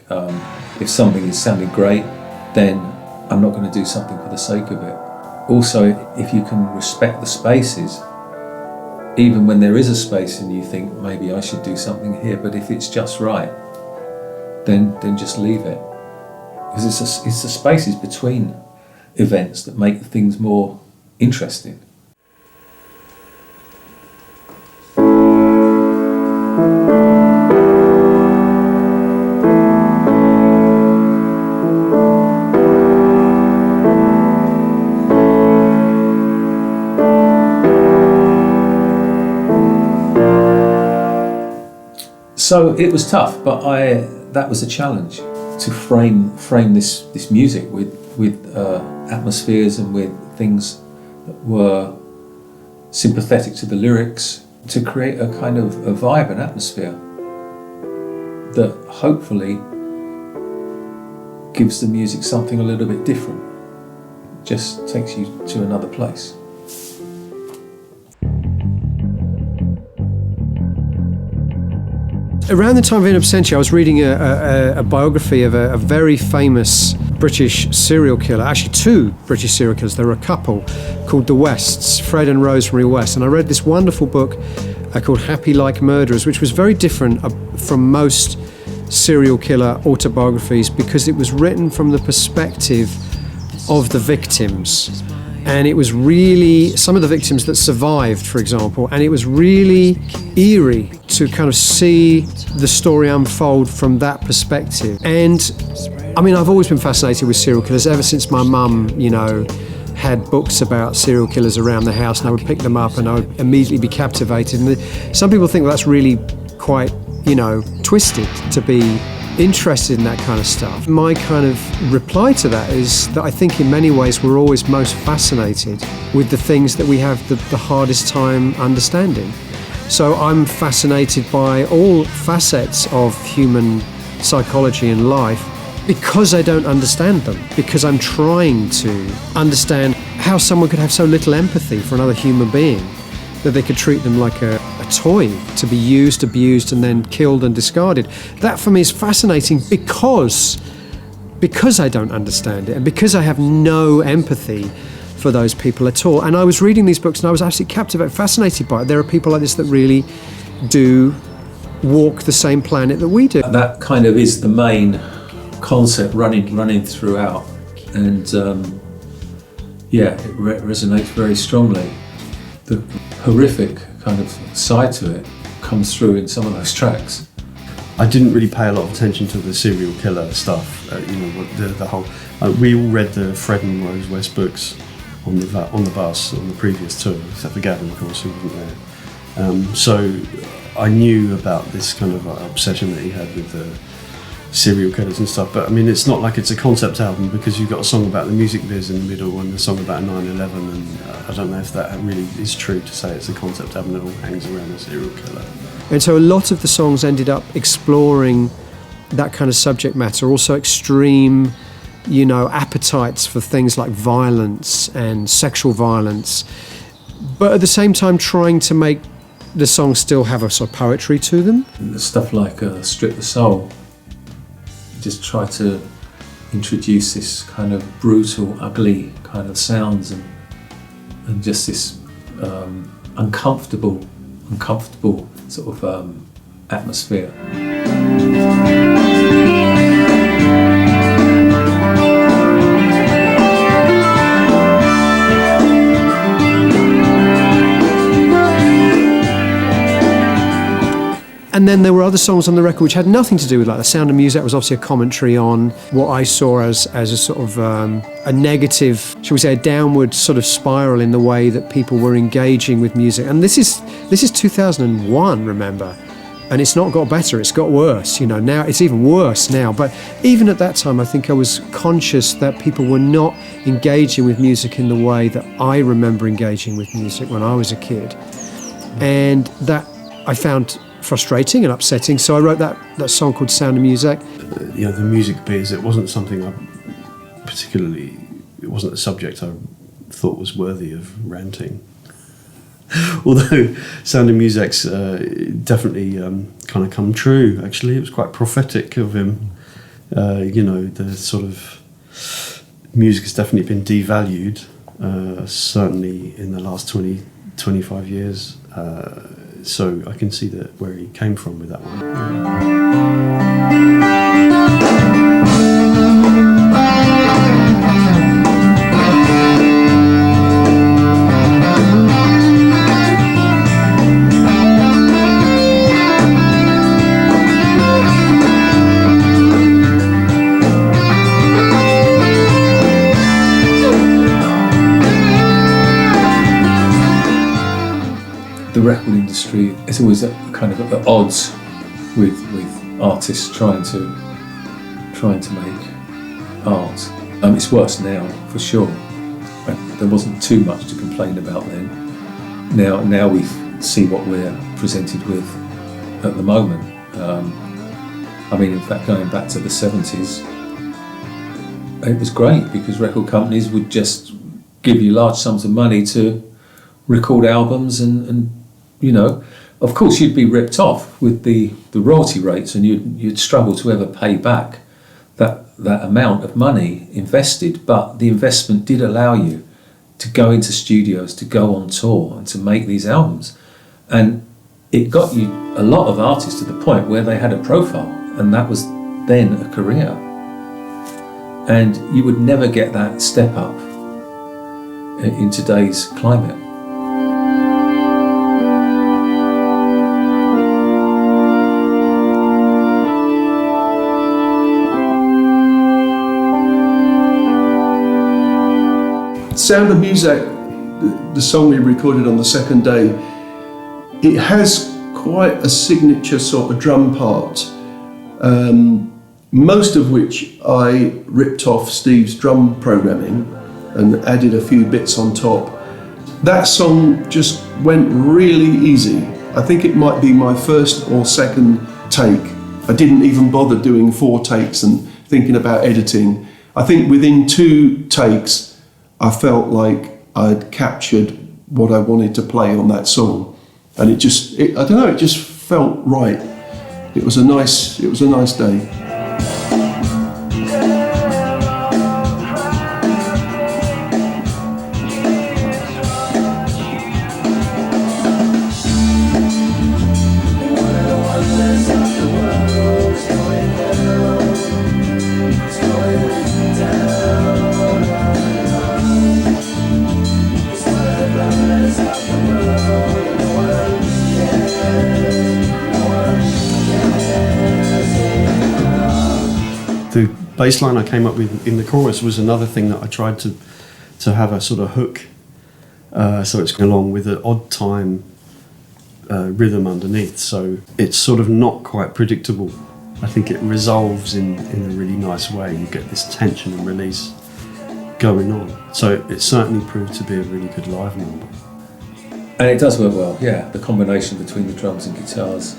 If something is sounding great, then I'm not going to do something for the sake of it. Also, if you can respect the spaces, even when there is a space and you think maybe I should do something here, but if it's just right, then just leave it. Because it's the spaces between events that make things more interesting. So it was tough, but that was a challenge to frame this music with atmospheres and with things that were sympathetic to the lyrics, to create a kind of a vibe and atmosphere that hopefully gives the music something a little bit different, just takes you to another place. Around the time of In Absentia, I was reading a biography of a very famous British serial killer, actually two British serial killers. There were a couple called the Wests, Fred and Rosemary West, and I read this wonderful book called Happy Like Murderers, which was very different from most serial killer autobiographies because it was written from the perspective of the victims. And it was really some of the victims that survived, for example, and it was really eerie to kind of see the story unfold from that perspective. And I mean, I've always been fascinated with serial killers ever since my mum, you know, had books about serial killers around the house, and I would pick them up and I would immediately be captivated. And some people think that's really quite, you know, twisted to be interested in that kind of stuff. My kind of reply to that is that I think in many ways we're always most fascinated with the things that we have the hardest time understanding. So I'm fascinated by all facets of human psychology and life because I don't understand them, because I'm trying to understand how someone could have so little empathy for another human being that they could treat them like a toy to be used, abused, and then killed and discarded. That for me is fascinating because I don't understand it and because I have no empathy for those people at all. And I was reading these books and I was absolutely captivated, fascinated by it. There are people like this that really do walk the same planet that we do. That kind of is the main concept running throughout, and yeah, it resonates very strongly. The horrific kind of side to it comes through in some of those tracks. I didn't really pay a lot of attention to the serial killer stuff. The whole. We all read the Fred and Rose West books on the bus on the previous tour, except for Gavin, of course, who wasn't there. So I knew about this kind of obsession that he had with the serial killers and stuff. But I mean, it's not like it's a concept album, because you've got a song about the music biz in the middle and a song about 9/11, and I don't know if that really is true to say it's a concept album that all hangs around a serial killer. And so a lot of the songs ended up exploring that kind of subject matter, also extreme, appetites for things like violence and sexual violence, but at the same time trying to make the songs still have a sort of poetry to them. Stuff like Strip the Soul, just try to introduce this kind of brutal, ugly kind of sounds and just this uncomfortable sort of atmosphere. And then there were other songs on the record which had nothing to do with, like, The Sound of Music was obviously a commentary on what I saw as a sort of a negative, shall we say, a downward sort of spiral in the way that people were engaging with music. And this is 2001, remember, and it's not got better, it's got worse. Now it's even worse now. But even at that time, I think I was conscious that people were not engaging with music in the way that I remember engaging with music when I was a kid, and that I found frustrating and upsetting. So I wrote that song called Sound of Music. The music biz, it wasn't something it wasn't a subject I thought was worthy of ranting. Although Sound of Music's definitely kind of come true, actually. It was quite prophetic of him. The sort of music has definitely been devalued, certainly in the last 25 years. So I can see that where he came from with that one. The record industry is always kind of at odds with artists trying to make art. It's worse now, for sure. There wasn't too much to complain about then. Now we see what we're presented with at the moment. In fact, going back to the 70s, it was great because record companies would just give you large sums of money to record albums and of course you'd be ripped off with the royalty rates, and you'd struggle to ever pay back that amount of money invested, but the investment did allow you to go into studios, to go on tour and to make these albums, and it got you a lot of artists to the point where they had a profile, and that was then a career, and you would never get that step up in today's climate. Sound of Music, the song we recorded on the second day, it has quite a signature sort of drum part, most of which I ripped off Steve's drum programming and added a few bits on top. That song just went really easy. I think it might be my first or second take. I didn't even bother doing 4 takes and thinking about editing. I think within 2 takes, I felt like I'd captured what I wanted to play on that song, and it just felt right. It was a nice day. bass line I came up with in the chorus was another thing that I tried to have a sort of hook, so it's along with an odd time rhythm underneath, so it's sort of not quite predictable. I think it resolves in a really nice way. You get this tension and release going on. So it certainly proved to be a really good live number. And it does work well, yeah, the combination between the drums and guitars.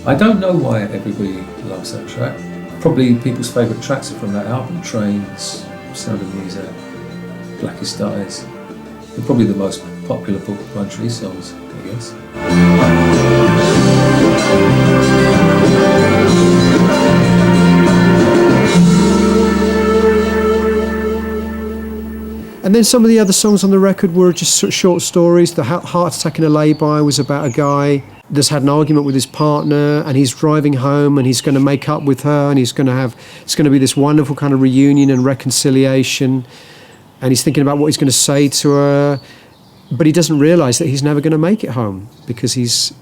I don't know why everybody loves that track. Probably people's favourite tracks are from that album, Trains, Sound of Music, Blackest Eyes. They're probably the most popular Porcupine Tree songs, I guess. And then some of the other songs on the record were just sort of short stories. The Heart Attack in a Lay-By was about a guy that's had an argument with his partner, and he's driving home and he's going to make up with her, and it's going to be this wonderful kind of reunion and reconciliation, and he's thinking about what he's going to say to her, but he doesn't realise that he's never going to make it home because he's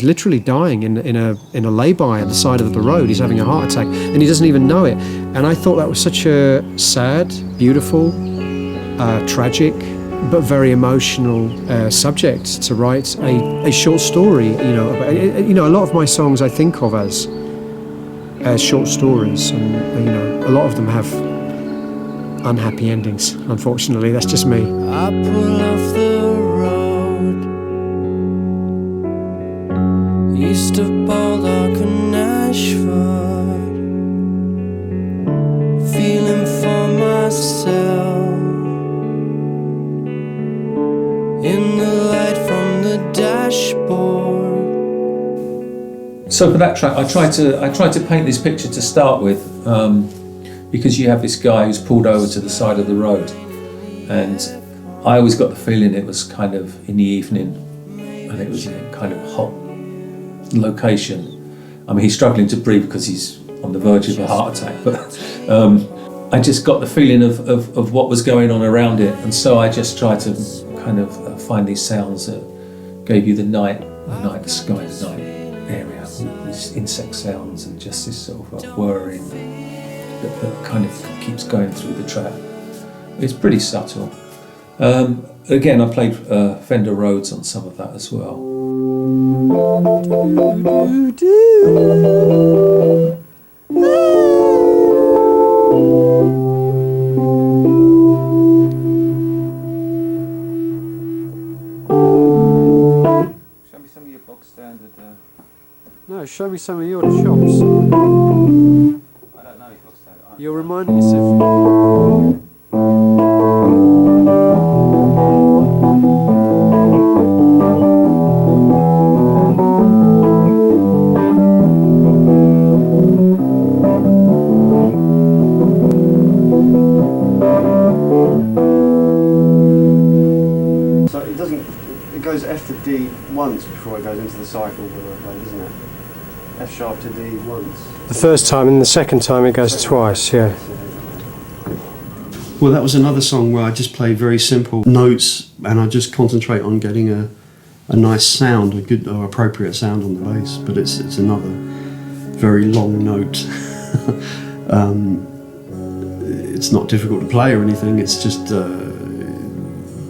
literally dying in a lay-by on the side of the road. He's having a heart attack and he doesn't even know it. And I thought that was such a sad, beautiful, tragic, but very emotional subject to write a short story. A lot of my songs I think of as short stories, and a lot of them have unhappy endings. Unfortunately, that's just me. I pull off the road east of Baldock and Ashford, feeling for myself in the light from the dashboard. So for that track, I tried to paint this picture to start with, because you have this guy who's pulled over to the side of the road, and I always got the feeling it was kind of in the evening, and it was in a kind of hot location. I mean, he's struggling to breathe because he's on the verge of a heart attack, but I just got the feeling of what was going on around it, and so I just tried to kind of find these sounds that gave you the night, the sky, the night area, these insect sounds, and just this sort of whirring that kind of keeps going through the track. It's pretty subtle. Again, I played Fender Rhodes on some of that as well. Show me some of your box standard. No, show me some of your chops. I don't know your box standard. You're reminding yourself. So it goes F to D once before it goes into the cycle that I played, doesn't it? F sharp to D once. The first time, and the second time it goes twice, yeah. Well, that was another song where I just play very simple notes, and I just concentrate on getting a nice sound, a good or appropriate sound on the bass. But it's another very long note. It's not difficult to play or anything. It's just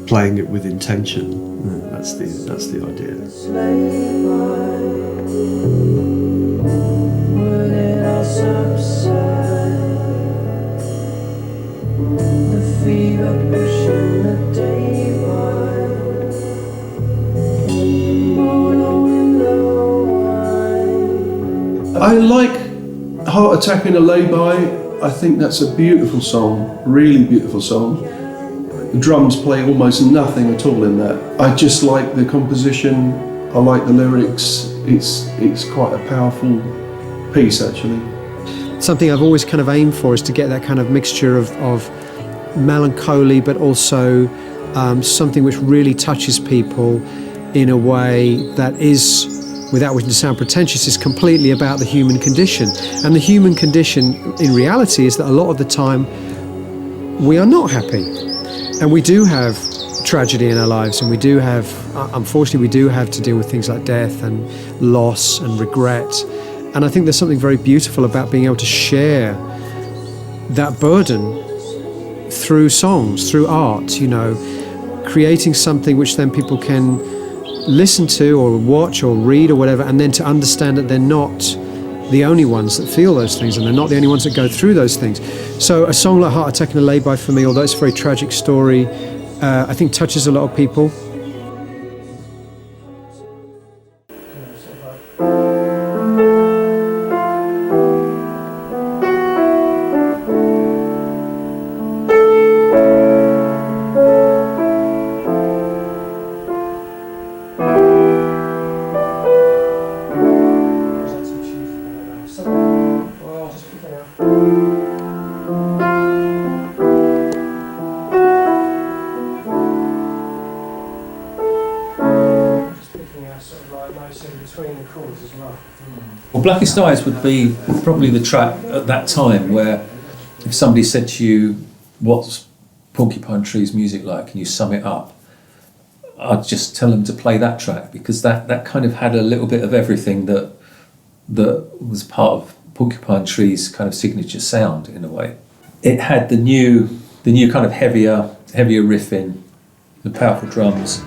playing it with intention. That's the idea. I like Heart Attack in a Lay-By. I think that's a beautiful song, really beautiful song. The drums play almost nothing at all in that. I just like the composition, I like the lyrics. It's quite a powerful piece, actually. Something I've always kind of aimed for is to get that kind of mixture of melancholy, but also something which really touches people in a way that is, without wishing to sound pretentious, is completely about the human condition. And the human condition in reality is that a lot of the time we are not happy. And we do have tragedy in our lives, and we do have, unfortunately, we do have to deal with things like death and loss and regret. And I think there's something very beautiful about being able to share that burden through songs, through art, you know, creating something which then people can listen to or watch or read or whatever, and then to understand that they're not the only ones that feel those things, and they're not the only ones that go through those things. So a song like Heart Attack and a Lay-By for me, although it's a very tragic story, I think touches a lot of people. Well, Blackest Eyes would be probably the track at that time where if somebody said to you, what's Porcupine Tree's music like, and you sum it up, I'd just tell them to play that track, because that kind of had a little bit of everything that was part of Porcupine Tree's kind of signature sound in a way. It had the new kind of heavier riffing, the powerful drums,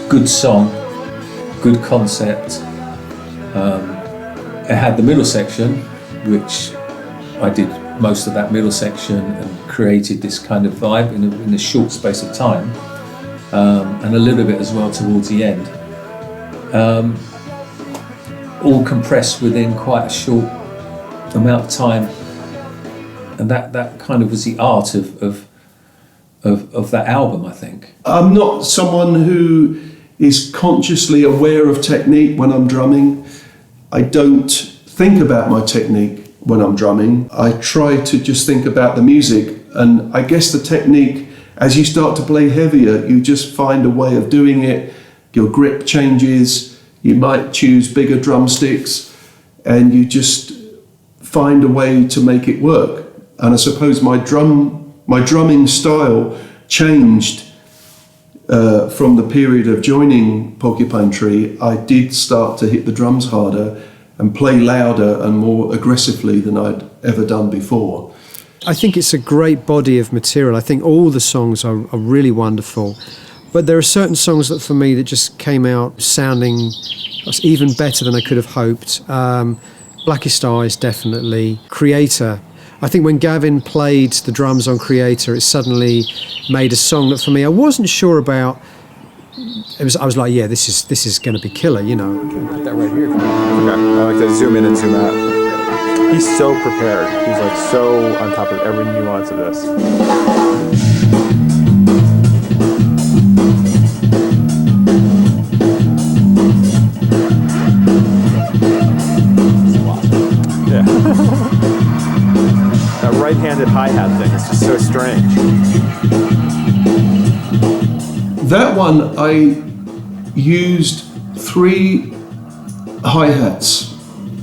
good song, good concept. It had the middle section, which I did most of that middle section and created this kind of vibe in a short space of time, and a little bit as well towards the end. All compressed within quite a short amount of time, and that kind of was the art of that album, I think. I'm not someone who is consciously aware of technique when I'm drumming. I don't think about my technique when I'm drumming. I try to just think about the music, and I guess the technique, as you start to play heavier, you just find a way of doing it. Your grip changes, you might choose bigger drumsticks, and you just find a way to make it work. And I suppose my drumming style changed from the period of joining Porcupine Tree. I did start to hit the drums harder and play louder and more aggressively than I'd ever done before. I think it's a great body of material. I think all the songs are really wonderful, but there are certain songs that for me that just came out sounding even better than I could have hoped. Blackest Eyes, definitely. Creator. I think when Gavin played the drums on Creator, it suddenly made a song that for me I wasn't sure about. I was like, yeah, this is going to be killer, you know. Put that right here. Okay, I like to zoom in and zoom out. He's so prepared. He's like so on top of every nuance of this. Yeah. That right-handed hi-hat thing is just so strange. That one, I used 3 hi-hats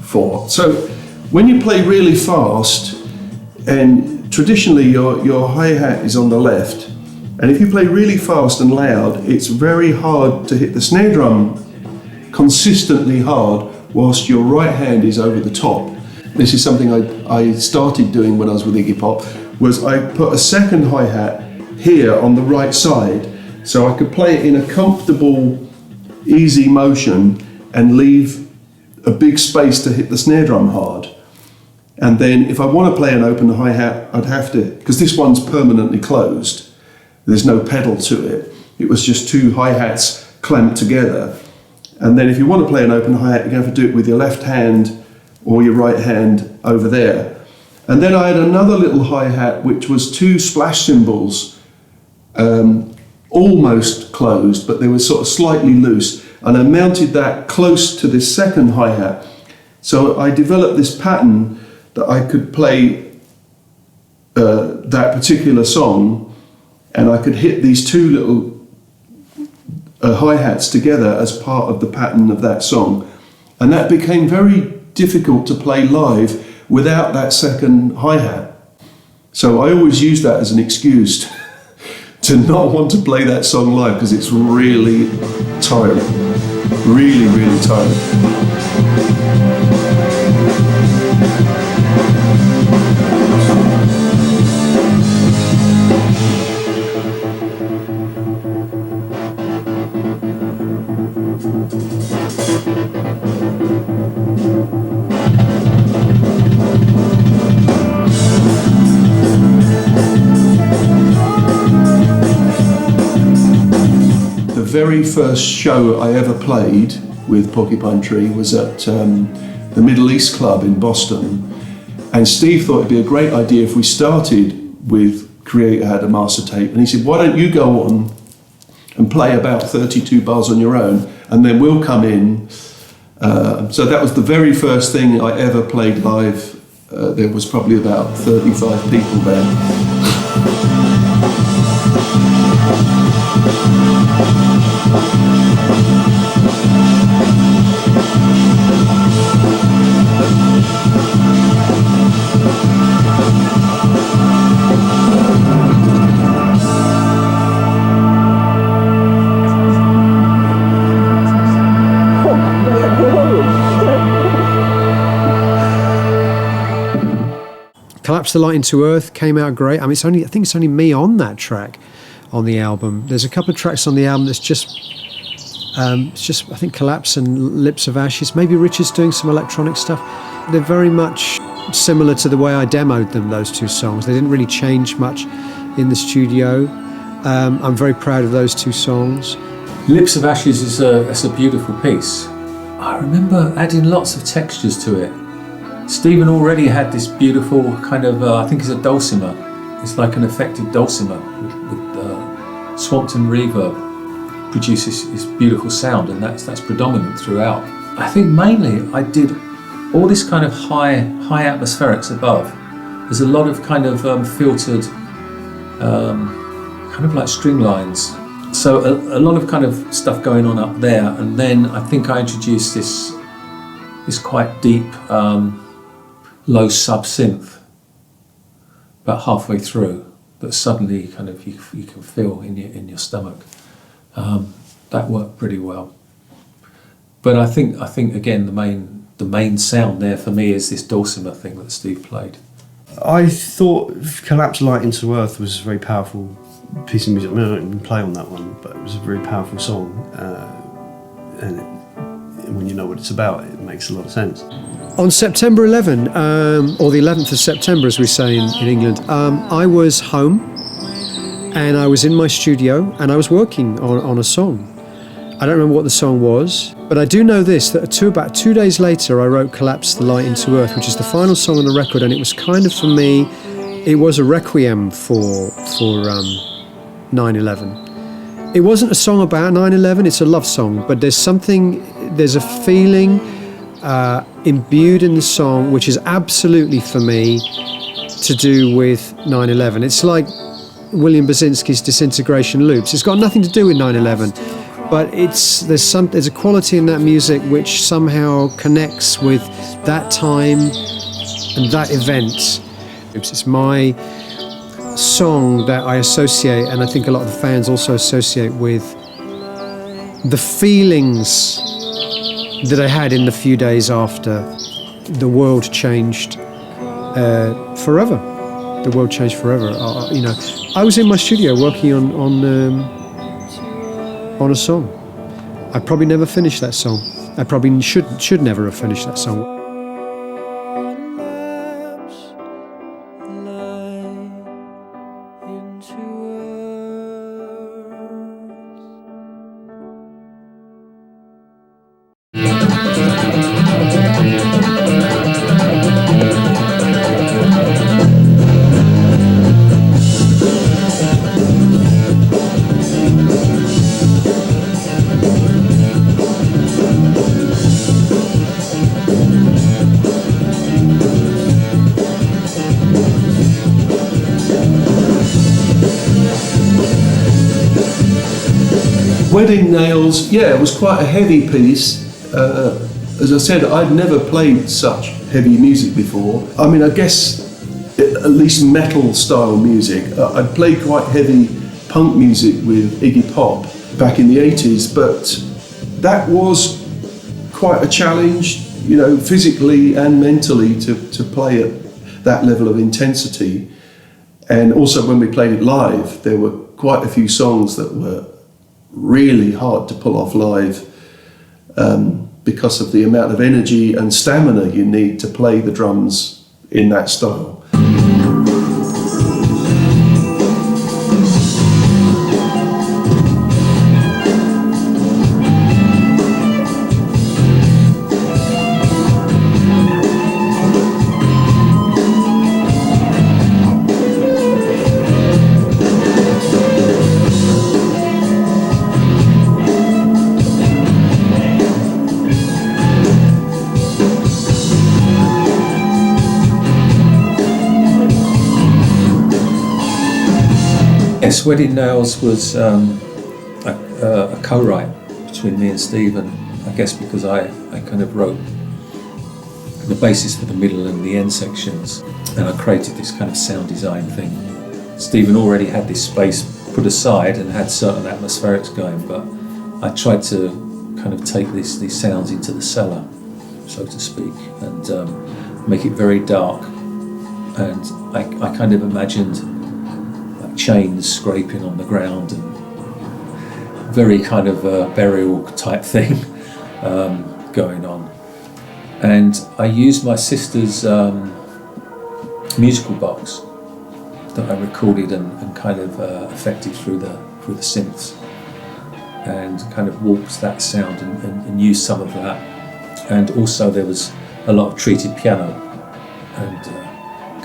for. So when you play really fast, and traditionally your hi-hat is on the left, and if you play really fast and loud, it's very hard to hit the snare drum consistently hard whilst your right hand is over the top. This is something I started doing when I was with Iggy Pop, was I put a second hi-hat here on the right side, so I could play it in a comfortable, easy motion and leave a big space to hit the snare drum hard. And then if I want to play an open hi-hat, I'd have to, because this one's permanently closed, there's no pedal to it. It was just 2 hi-hats clamped together. And then if you want to play an open hi-hat, you're going to have to do it with your left hand or your right hand over there. And then I had another little hi-hat which was 2 splash cymbals, almost closed, but they were sort of slightly loose, and I mounted that close to this second hi-hat. So I developed this pattern that I could play that particular song, and I could hit these 2 little hi-hats together as part of the pattern of that song. And that became very difficult to play live without that second hi-hat. So I always use that as an excuse to not want to play that song live, because it's really tiring. Really, really tiring. The very first show I ever played with Porcupine Tree was at the Middle East Club in Boston, and Steve thought it'd be a great idea if we started with Creator Had a Master Tape, and he said, why don't you go on and play about 32 bars on your own, and then we'll come in. So that was the very first thing I ever played live. There was probably about 35 people there. Collapse the Light into Earth came out great. I mean, I think it's only me on that track on the album. There's a couple of tracks on the album that's just I think Collapse and Lips of Ashes. Maybe Richard's doing some electronic stuff. They're very much similar to the way I demoed them, those two songs. They didn't really change much in the studio. I'm very proud of those two songs. Lips of Ashes is a beautiful piece. I remember adding lots of textures to it. Stephen already had this beautiful kind of, I think it's a dulcimer. It's like an affected dulcimer with Swampton reverb. Produces this beautiful sound, and that's predominant throughout. I think mainly I did all this kind of high atmospherics above. There's a lot of kind of filtered, kind of like string lines. So a lot of kind of stuff going on up there, and then I think I introduced this quite deep low sub synth about halfway through, but suddenly kind of you can feel in your stomach. That worked pretty well. But I think again the main sound there for me is this dulcimer thing that Steve played. I thought Collapse Light into Earth was a very powerful piece of music. I mean, I don't even play on that one, but it was a very powerful song. And when you know what it's about, it makes a lot of sense. On September 11, or the 11th of September, as we say in England, I was home and I was in my studio and I was working on a song. I don't remember what the song was, but I do know this, that about 2 days later I wrote Collapse the Light into Earth, which is the final song on the record, and it was kind of, for me, it was a requiem for 9/11. It wasn't a song about 9/11, it's a love song, but there's a feeling imbued in the song which is absolutely, for me, to do with 9/11. It's like William Basinski's Disintegration Loops. It's got nothing to do with 9/11, but there's a quality in that music which somehow connects with that time and that event. It's my song that I associate, and I think a lot of the fans also associate with the feelings that I had in the few days after the world changed forever. The world changed forever. I was in my studio working on a song. I probably never finished that song. I probably should never have finished that song. Wedding Nails, yeah, it was quite a heavy piece. As I said, I'd never played such heavy music before. I mean, I guess at least metal style music. I'd played quite heavy punk music with Iggy Pop back in the 80s, but that was quite a challenge. physically and mentally to play at that level of intensity. And also when we played it live, there were quite a few songs that were really hard to pull off live because of the amount of energy and stamina you need to play the drums in that style. Yes, Wedding Nails was a co-write between me and Steve, and I guess because I kind of wrote the basis for the middle and the end sections, and I created this kind of sound design thing. Stephen already had this space put aside and had certain atmospherics going, but I tried to kind of take these sounds into the cellar, so to speak, and make it very dark. And I kind of imagined chains scraping on the ground and very kind of burial type thing going on. And I used my sister's musical box that I recorded and kind of affected through the synths, and kind of warped that sound and used some of that. And also there was a lot of treated piano and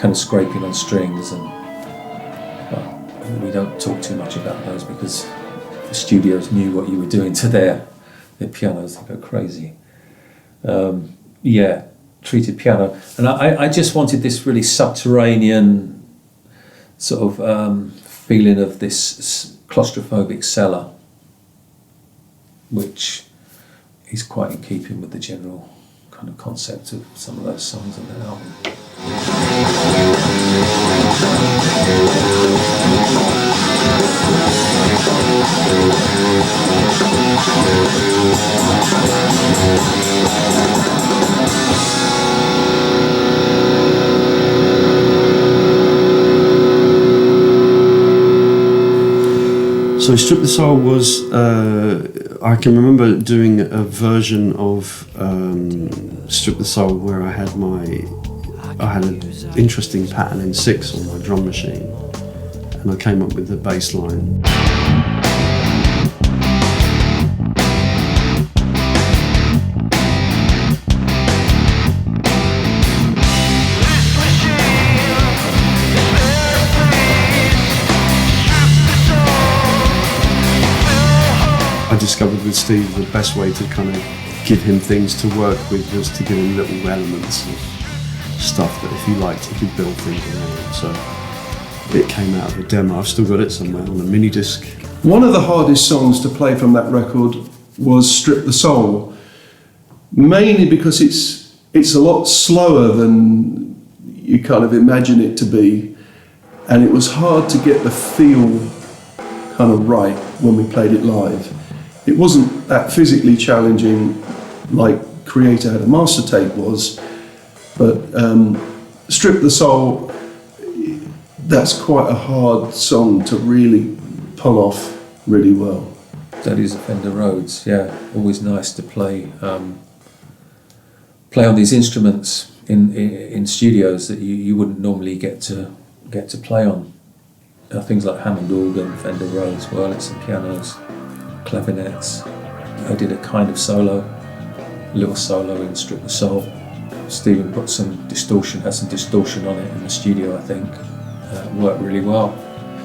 kind of scraping on strings, and we don't talk too much about those because the studios knew what you were doing to their pianos. They go crazy. Treated piano. And I just wanted this really subterranean sort of feeling of this claustrophobic cellar, which is quite in keeping with the general kind of concept of some of those songs on the album. So Strip the Soul was, I can remember doing a version of Strip the Soul where I had an interesting pattern in 6 on my drum machine, and I came up with the bass line. I discovered with Steve the best way to kind of give him things to work with was to give him little elements of stuff that if he liked he could build things around. So it came out of a demo. I've still got it somewhere on a mini disc. One of the hardest songs to play from that record was Strip the Soul, mainly because it's a lot slower than you kind of imagine it to be, and it was hard to get the feel kind of right when we played it live. It wasn't that physically challenging like Creator Had a Master Tape was, but Strip the Soul, that's quite a hard song to really pull off really well. That is a Fender Rhodes, yeah. Always nice to play on these instruments in studios that you wouldn't normally get to play on. Things like Hammond organ, Fender Rhodes, Wurlitzer pianos, clavinets. I did a kind of little solo in Strip the Soul. Stephen put some distortion on it in the studio, I think. Worked really well.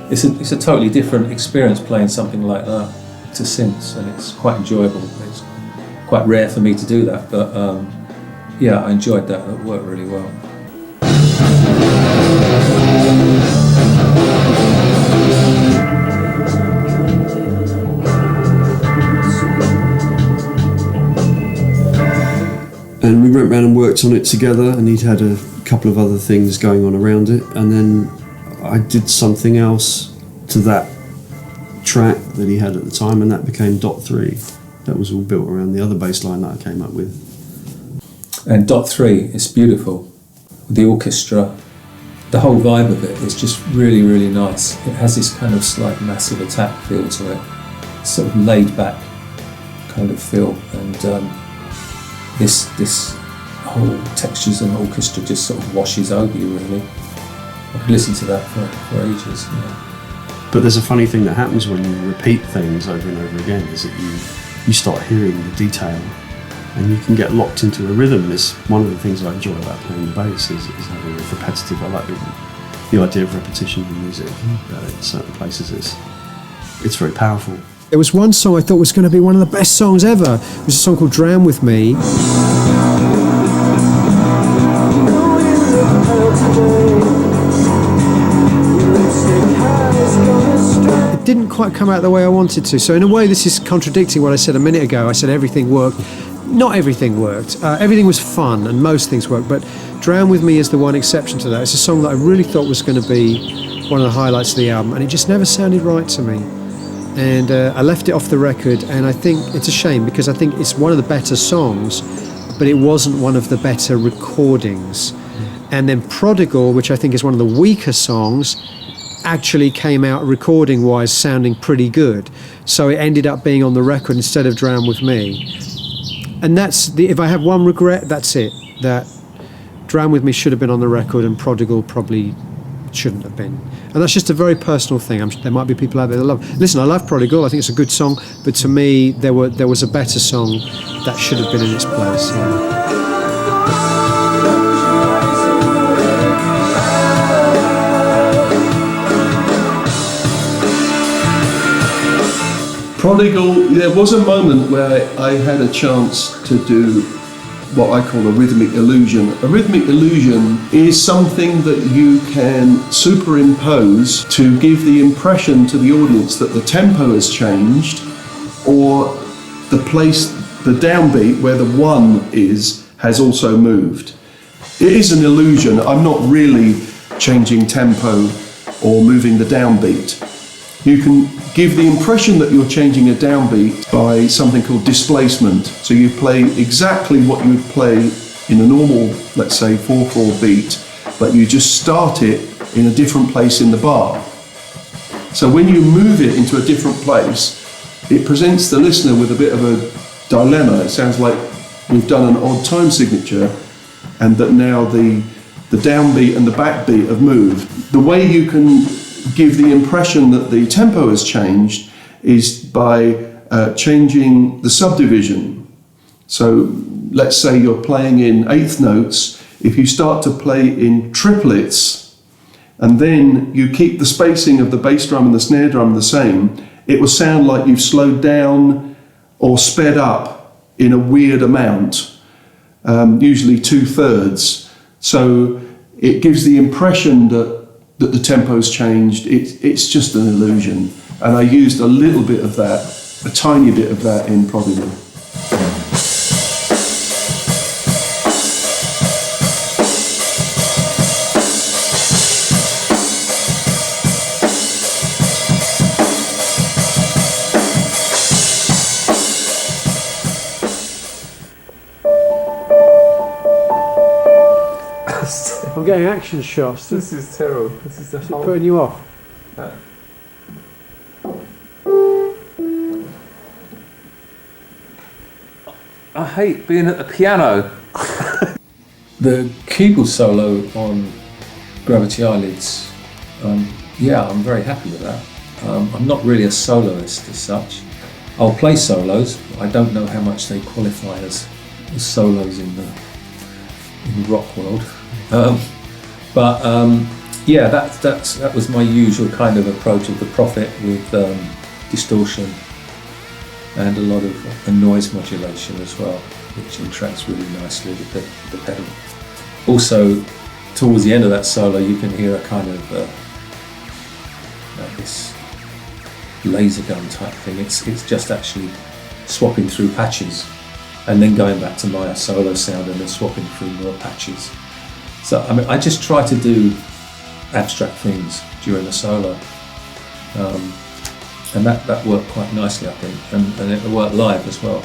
It's a totally different experience playing something like that to synths, and it's quite enjoyable. It's quite rare for me to do that, but I enjoyed that. It worked really well. And we went round and worked on it together, and he'd had a couple of other things going on around it, and then I did something else to that track that he had at the time, and that became Dot 3. That was all built around the other bass line that I came up with. And dot 3 is beautiful. The orchestra, the whole vibe of it is just really, really nice. It has this kind of slight massive attack feel to it, sort of laid back kind of feel, and this whole textures and orchestra just sort of washes over you, really. I could listen to that for ages. Yeah. But there's a funny thing that happens when you repeat things over and over again, is that you start hearing the detail and you can get locked into a rhythm. And it's one of the things I enjoy about playing the bass is having a repetitive. I like the idea of repetition in music. In certain places it's very powerful. There was one song I thought was going to be one of the best songs ever. It was a song called Drown With Me. It didn't quite come out the way I wanted to. So in a way this is contradicting what I said a minute ago. I said everything worked. Not everything worked. Everything was fun and most things worked, but Drown With Me is the one exception to that. It's a song that I really thought was going to be one of the highlights of the album, and it just never sounded right to me. And I left it off the record, and I think it's a shame because I think it's one of the better songs, but it wasn't one of the better recordings. And then Prodigal, which I think is one of the weaker songs, actually came out recording-wise sounding pretty good. So it ended up being on the record instead of Drown With Me. And if I have one regret, that's it. That Drown With Me should have been on the record and Prodigal probably shouldn't have been. And that's just a very personal thing. There might be people out there that love. Listen, I love Prodigal. I think it's a good song, but to me, there was a better song that should have been in its place. Yeah. Prodigal, there was a moment where I had a chance to do what I call a rhythmic illusion. A rhythmic illusion is something that you can superimpose to give the impression to the audience that the tempo has changed, or the place, the downbeat where the 1 is, has also moved. It is an illusion. I'm not really changing tempo or moving the downbeat. You can give the impression that you're changing a downbeat by something called displacement. So you play exactly what you would play in a normal, let's say, 4/4 beat, but you just start it in a different place in the bar. So when you move it into a different place, it presents the listener with a bit of a dilemma. It sounds like we've done an odd time signature, and that now the downbeat and the backbeat have moved. The way you can give the impression that the tempo has changed is by changing the subdivision. So let's say you're playing in eighth notes. If you start to play in triplets and then you keep the spacing of the bass drum and the snare drum the same, it will sound like you've slowed down or sped up in a weird amount, usually 2/3. So it gives the impression that the tempo's changed. It's just an illusion. And I used a little bit of that, a tiny bit of that in Prodigal. I'm getting action shots. This is terrible. This is the whole... putting you off. I hate being at the piano. The keyboard solo on Gravity Eyelids, yeah, I'm very happy with that. I'm not really a soloist as such. I'll play solos. I don't know how much they qualify as solos in the rock world. Yeah, that was my usual kind of approach of the Prophet, with distortion and a lot of noise modulation as well, which interacts really nicely with the pedal. Also, towards the end of that solo, you can hear a kind of like this laser gun type thing. It's just actually swapping through patches and then going back to my solo sound and then swapping through more patches. So I mean, I just try to do abstract things during the solo, and that worked quite nicely, I think, and it worked live as well.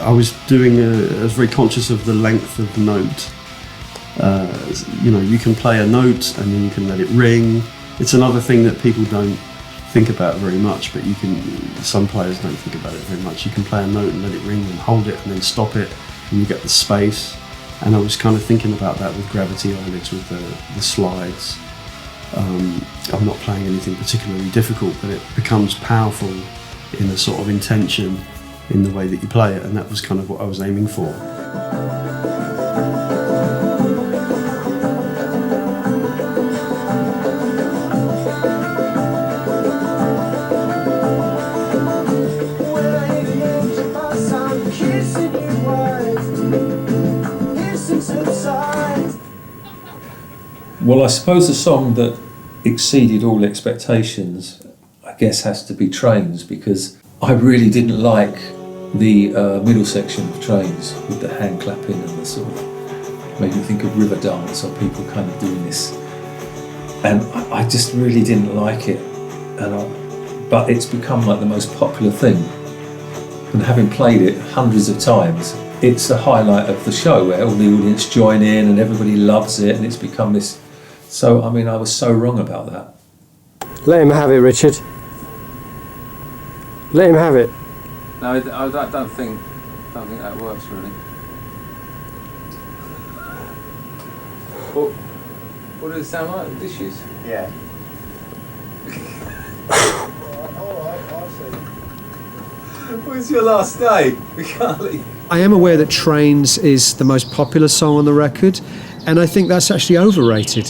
I was very conscious of the length of note. You can play a note and then you can let it ring. It's another thing that people don't think about very much, but some players don't think about it very much. You can play a note and let it ring and hold it and then stop it, and you get the space. And I was kind of thinking about that with gravity eyelids, with the slides. I'm not playing anything particularly difficult, but it becomes powerful in a sort of intention in the way that you play it, and that was kind of what I was aiming for. Well, I suppose the song that exceeded all expectations, I guess, has to be Trains, because I really didn't like the middle section of Trains with the hand clapping and the sort of, made me think of river dance or people kind of doing this. And I just really didn't like it. But it's become like the most popular thing. And having played it hundreds of times, it's the highlight of the show where all the audience join in and everybody loves it, and it's become this. So, I mean, I was so wrong about that. Let him have it, Richard. Let him have it. No, I don't think that works really. What does it sound like? Dishes? Yeah. When's your last day? We can't leave. I am aware that Trains is the most popular song on the record, and I think that's actually overrated.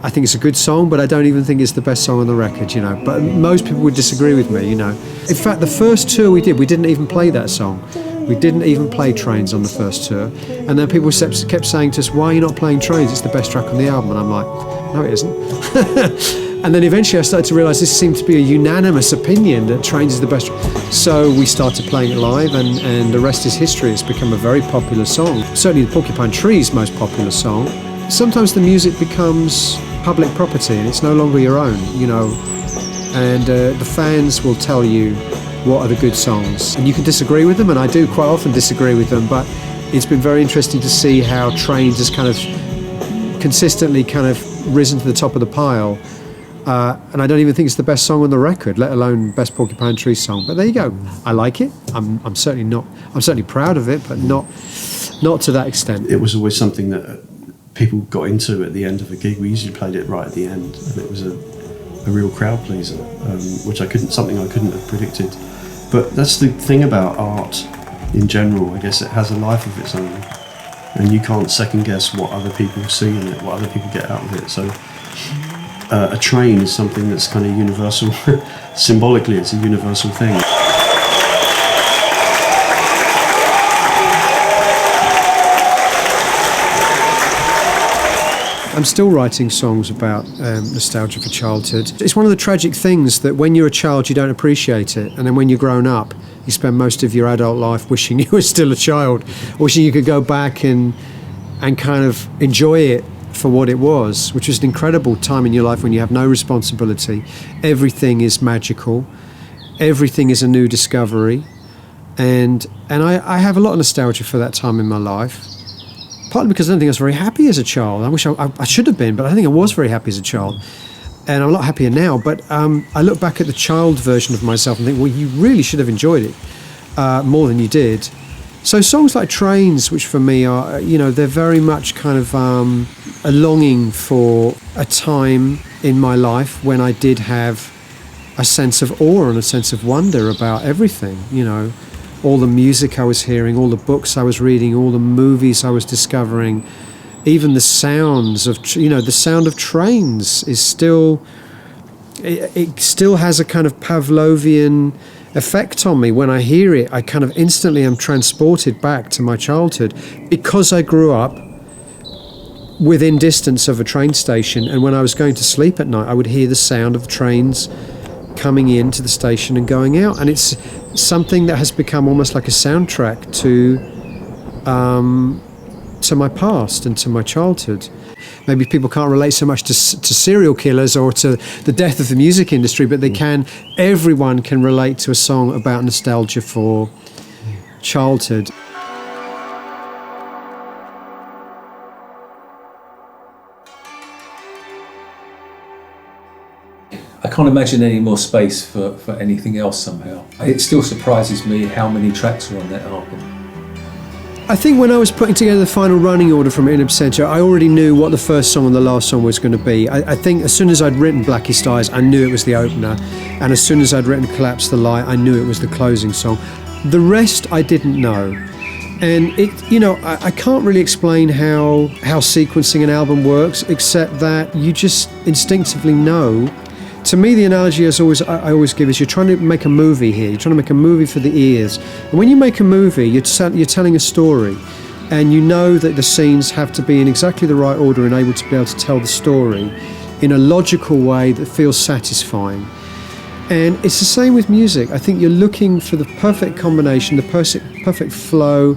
I think it's a good song, but I don't even think it's the best song on the record, you know. But most people would disagree with me, you know. In fact, the first tour we did, we didn't even play that song. We didn't even play Trains on the first tour. And then people kept saying to us, why are you not playing Trains? It's the best track on the album. And I'm like, no, it isn't. And then eventually I started to realise this seemed to be a unanimous opinion that Trains is the best. So we started playing it live, and the rest is history. It's become a very popular song. Certainly the Porcupine Tree's most popular song. Sometimes the music becomes public property and it's no longer your own, you know. And the fans will tell you what are the good songs. And you can disagree with them, and I do quite often disagree with them, but it's been very interesting to see how Trains has kind of consistently kind of risen to the top of the pile. And I don't even think it's the best song on the record, let alone best Porcupine Tree song. But there you go. I like it. I'm certainly proud of it, but not to that extent. It was always something that people got into at the end of a gig. We usually played it right at the end, and it was a real crowd pleaser, which something I couldn't have predicted. But that's the thing about art in general. I guess it has a life of its own, and you can't second guess what other people see in it, what other people get out of it. So a train is something that's kind of universal. Symbolically, it's a universal thing. I'm still writing songs about nostalgia for childhood. It's one of the tragic things that when you're a child you don't appreciate it, and then when you're grown up you spend most of your adult life wishing you were still a child, wishing you could go back and kind of enjoy it for what it was, which was an incredible time in your life when you have no responsibility. Everything is magical, everything is a new discovery, and I have a lot of nostalgia for that time in my life. Partly because I don't think I was very happy as a child. I wish I should have been, but I don't think I was very happy as a child. And I'm a lot happier now, but I look back at the child version of myself and think, well, you really should have enjoyed it more than you did. So songs like Trains, which for me are, you know, they're very much kind of a longing for a time in my life when I did have a sense of awe and a sense of wonder about everything, you know. All the music I was hearing, all the books I was reading, all the movies I was discovering, even the sounds of, you know, the sound of trains is still, it still has a kind of Pavlovian effect on me. When I hear it, I kind of instantly am transported back to my childhood because I grew up within distance of a train station, and when I was going to sleep at night, I would hear the sound of the trains coming into the station and going out, and it's something that has become almost like a soundtrack to my past and to my childhood. Maybe people can't relate so much to serial killers or to the death of the music industry, but they can. Everyone can relate to a song about nostalgia for childhood. I can't imagine any more space for anything else somehow. It still surprises me how many tracks are on that album. I think when I was putting together the final running order from In Absentia, I already knew what the first song and the last song was going to be. I think as soon as I'd written Blackest Eyes, I knew it was the opener. And as soon as I'd written Collapse the Light, I knew it was the closing song. The rest I didn't know. And I can't really explain how sequencing an album works, except that you just instinctively know. To me, the analogy I always give is you're trying to make a movie here. You're trying to make a movie for the ears. And when you make a movie, you're telling a story. And you know that the scenes have to be in exactly the right order and able to be able to tell the story in a logical way that feels satisfying. And it's the same with music. I think you're looking for the perfect combination, the perfect flow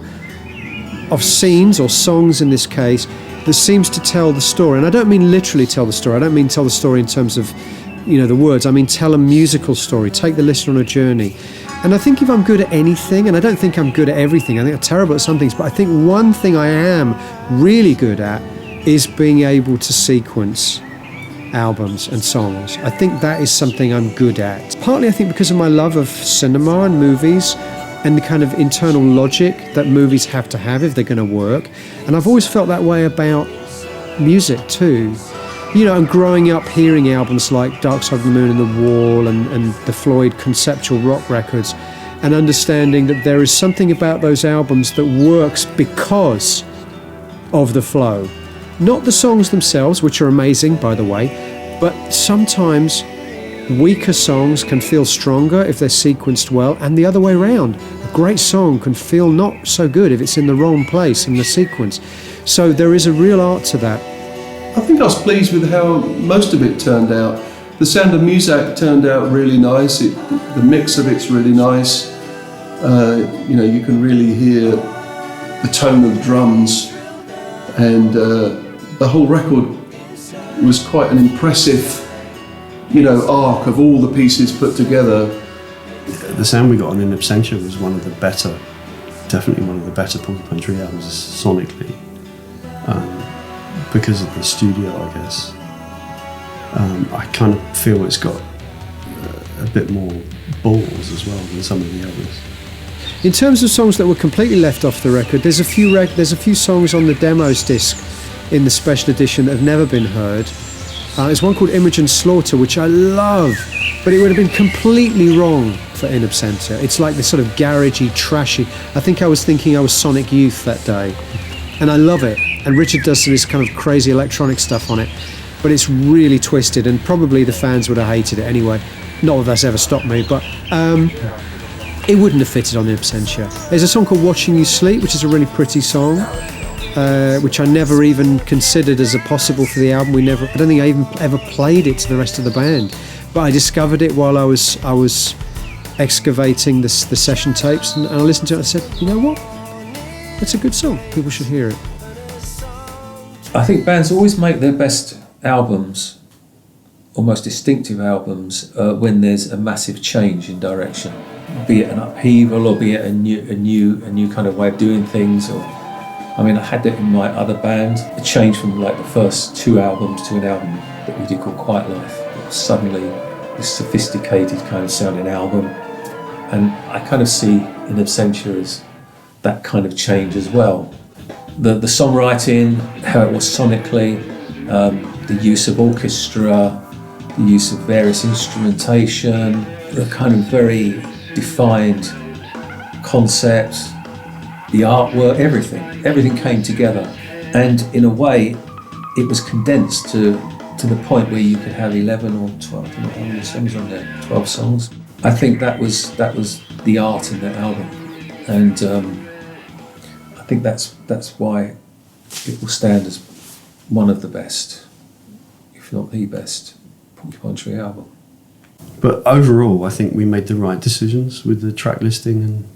of scenes or songs in this case that seems to tell the story. And I don't mean literally tell the story. I don't mean tell the story in terms of the words. I mean, tell a musical story, take the listener on a journey. And I think if I'm good at anything, and I don't think I'm good at everything, I think I'm terrible at some things, but I think one thing I am really good at is being able to sequence albums and songs. I think that is something I'm good at. Partly, I think, because of my love of cinema and movies and the kind of internal logic that movies have to have if they're going to work. And I've always felt that way about music too. I'm growing up hearing albums like Dark Side of the Moon and The Wall and the Floyd conceptual rock records, and understanding that there is something about those albums that works because of the flow. Not the songs themselves, which are amazing, by the way, but sometimes weaker songs can feel stronger if they're sequenced well, and the other way around. A great song can feel not so good if it's in the wrong place in the sequence. So there is a real art to that. I think I was pleased with how most of it turned out. The Sound of Music turned out really nice. The mix of it's really nice. You can really hear the tone of the drums, and the whole record was quite an impressive, arc of all the pieces put together. The sound we got on In Absentia was definitely one of the better Porcupine Tree albums sonically. Because of the studio, I guess. I kind of feel it's got a bit more balls as well than some of the others. In terms of songs that were completely left off the record, there's a few songs on the demos disc in the special edition that have never been heard. There's one called Imogen Slaughter, which I love, but it would have been completely wrong for In Absentia. It's like this sort of garagey, trashy. I think I was thinking I was Sonic Youth that day, and I love it. And Richard does some of this kind of crazy electronic stuff on it, but it's really twisted, and probably the fans would have hated it anyway. Not that that's ever stopped me, but it wouldn't have fitted on In Absentia. There's a song called Watching You Sleep, which is a really pretty song, which I never even considered as a possible for the album. I don't think I even ever played it to the rest of the band, but I discovered it while I was excavating the session tapes, and I listened to it and I said, you know what? It's a good song. People should hear it. I think bands always make their best albums, or most distinctive albums, when there's a massive change in direction, be it an upheaval or be it a new kind of way of doing things. I had that in my other band. A change from like the first two albums to an album that we did called Quiet Life. It was suddenly this sophisticated kind of sounding album, and I kind of see In Absentia as that kind of change as well. The songwriting, how it was sonically, the use of orchestra, the use of various instrumentation, the kind of very defined concepts, the artwork, everything came together. And in a way, it was condensed to the point where you could have 11 or 12, I don't know how many songs on there, 12 songs. I think that was the art in that album. And I think that's why it will stand as one of the best, if not the best, Porcupine Tree album. But overall, I think we made the right decisions with the track listing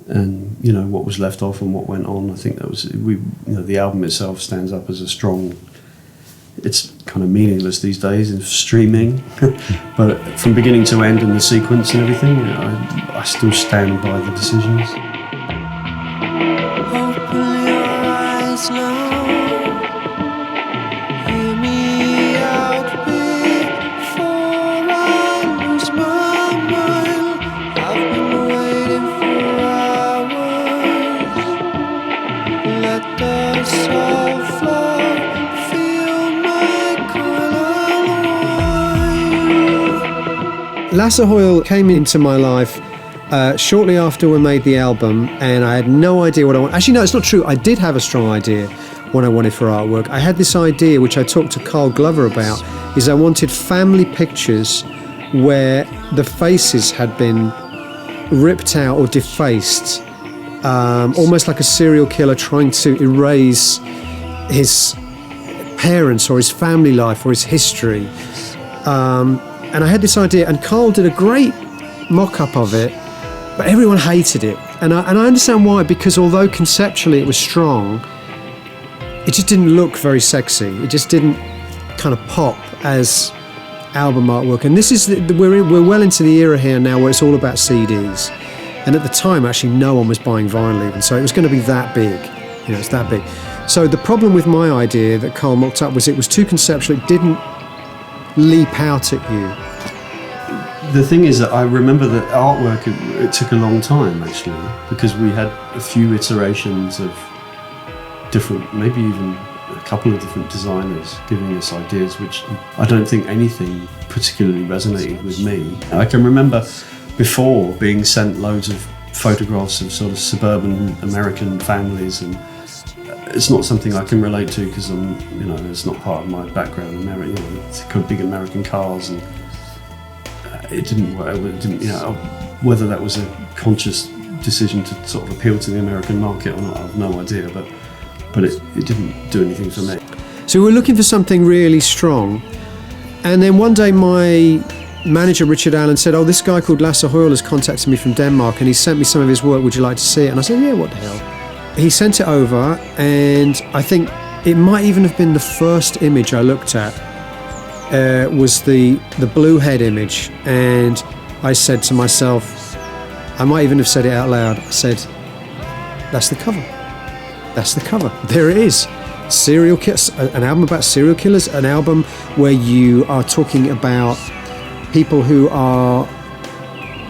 and what was left off and what went on. I think that was the album itself stands up as a strong. It's kind of meaningless these days in streaming, but from beginning to end and the sequence and everything, I still stand by the decisions. Open your eyes now. Hear me out before I lose my mind. I've been waiting for hours. Let the soul flow. Feel my color. Lasse Hoyle came into my life shortly after we made the album, and I had no idea what I wanted. Actually, no, it's not true. I did have a strong idea what I wanted for artwork. I had this idea, which I talked to Carl Glover about, is I wanted family pictures where the faces had been ripped out or defaced, almost like a serial killer trying to erase his parents or his family life or his history. And I had this idea, and Carl did a great mock-up of it, but everyone hated it. And I understand why, because although conceptually it was strong, it just didn't look very sexy. It just didn't kind of pop as album artwork. And this is we're well into the era here now where it's all about CDs. And at the time, actually, no one was buying vinyl even, so it was going to be that big. You know, it's that big. So the problem with my idea that Carl mocked up was it was too conceptual. It didn't leap out at you. The thing is that I remember that artwork, it took a long time actually, because we had a few iterations of different, maybe even a couple of different designers giving us ideas, which I don't think anything particularly resonated with me. I can remember before being sent loads of photographs of sort of suburban American families, and it's not something I can relate to because it's not part of my background. It's big American cars, and it didn't work. It didn't, whether that was a conscious decision to sort of appeal to the American market or not, I have no idea. But it didn't do anything for me. So we were looking for something really strong, and then one day my manager Richard Allen said, "Oh, this guy called Lasse Hoyle has contacted me from Denmark, and he sent me some of his work. Would you like to see it?" And I said, "Yeah, what the hell." He sent it over, and I think it might even have been the first image I looked at. Was the blue head image, and I said to myself, I might even have said it out loud, I said, "That's the cover. That's the cover. There it is. Serial killers, an album about serial killers, an album where you are talking about people who are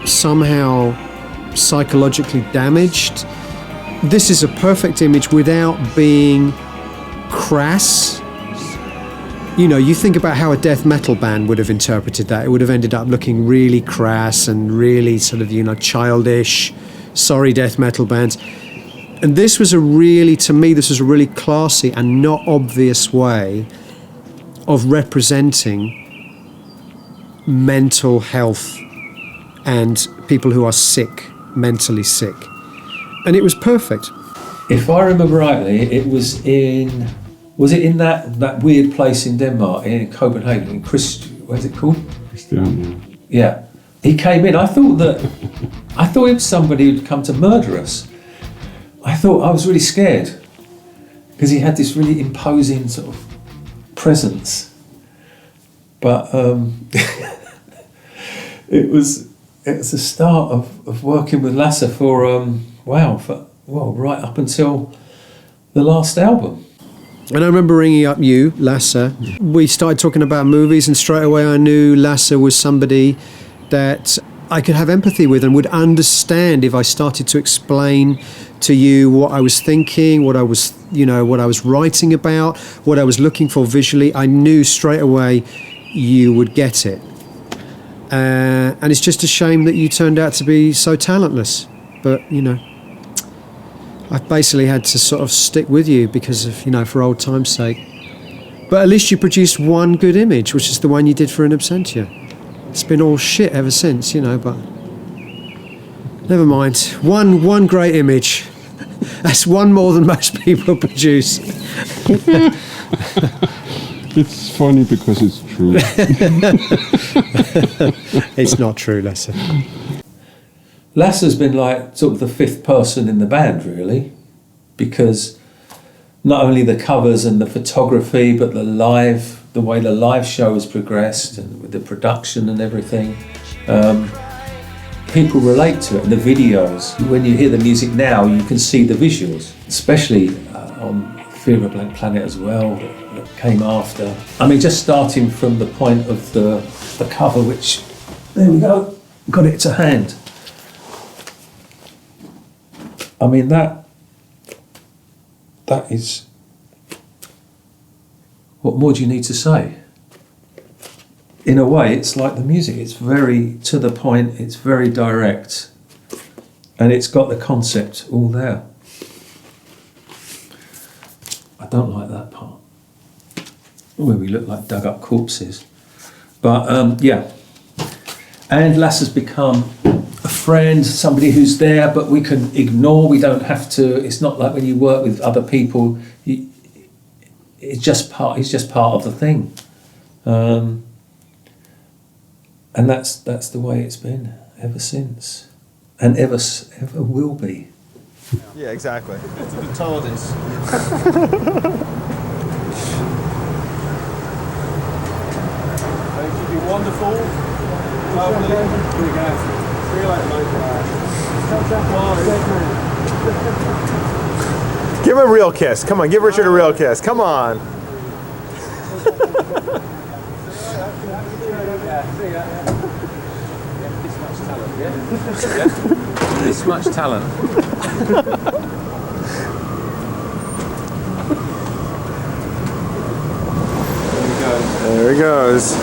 somehow psychologically damaged. This is a perfect image without being crass. You think about how a death metal band would have interpreted that. It would have ended up looking really crass and really sort of, childish, sorry death metal bands. And this was to me, this was a really classy and not obvious way of representing mental health and people who are sick, mentally sick. And it was perfect. If I remember rightly, it was in that weird place in Denmark, in Copenhagen, what is it called? Christian. Yeah. He came in, I thought it was somebody who'd come to murder us. I was really scared because he had this really imposing sort of presence. But it was the start of working with Lasse for right up until the last album. And I remember ringing up you, Lasse. We started talking about movies, and straight away I knew Lasse was somebody that I could have empathy with and would understand if I started to explain to you what I was thinking, what I was writing about, what I was looking for visually. I knew straight away you would get it. And it's just a shame that you turned out to be so talentless. But, I've basically had to sort of stick with you because of, for old time's sake. But at least you produced one good image, which is the one you did for In Absentia. It's been all shit ever since, but never mind. One great image. That's one more than most people produce. It's funny because it's true. It's not true, Lasse. Lasse's been like sort of the fifth person in the band, really, because not only the covers and the photography, but the way the live show has progressed and with the production and everything. people relate to it, and the videos. When you hear the music now, you can see the visuals, especially on Fear of a Blank Planet as well, that came after. I mean, just starting from the point of the cover, which, there we go, got it to hand. I mean, that is, what more do you need to say? In a way, it's like the music. It's very to the point, it's very direct, and it's got the concept all there. I don't like that part, where we look like dug up corpses. But yeah, and Lass has become a friend, somebody who's there, but we can ignore, we don't have to. It's not like when you work with other people, he's just part of the thing. And that's the way it's been ever since, and ever will be. Yeah, exactly. It's the TARDIS. Thank you. Be wonderful. Lovely. Here we go. See you later, mate. Give him a real kiss. Come on, give Richard a real kiss. Come on. This much talent. There he goes.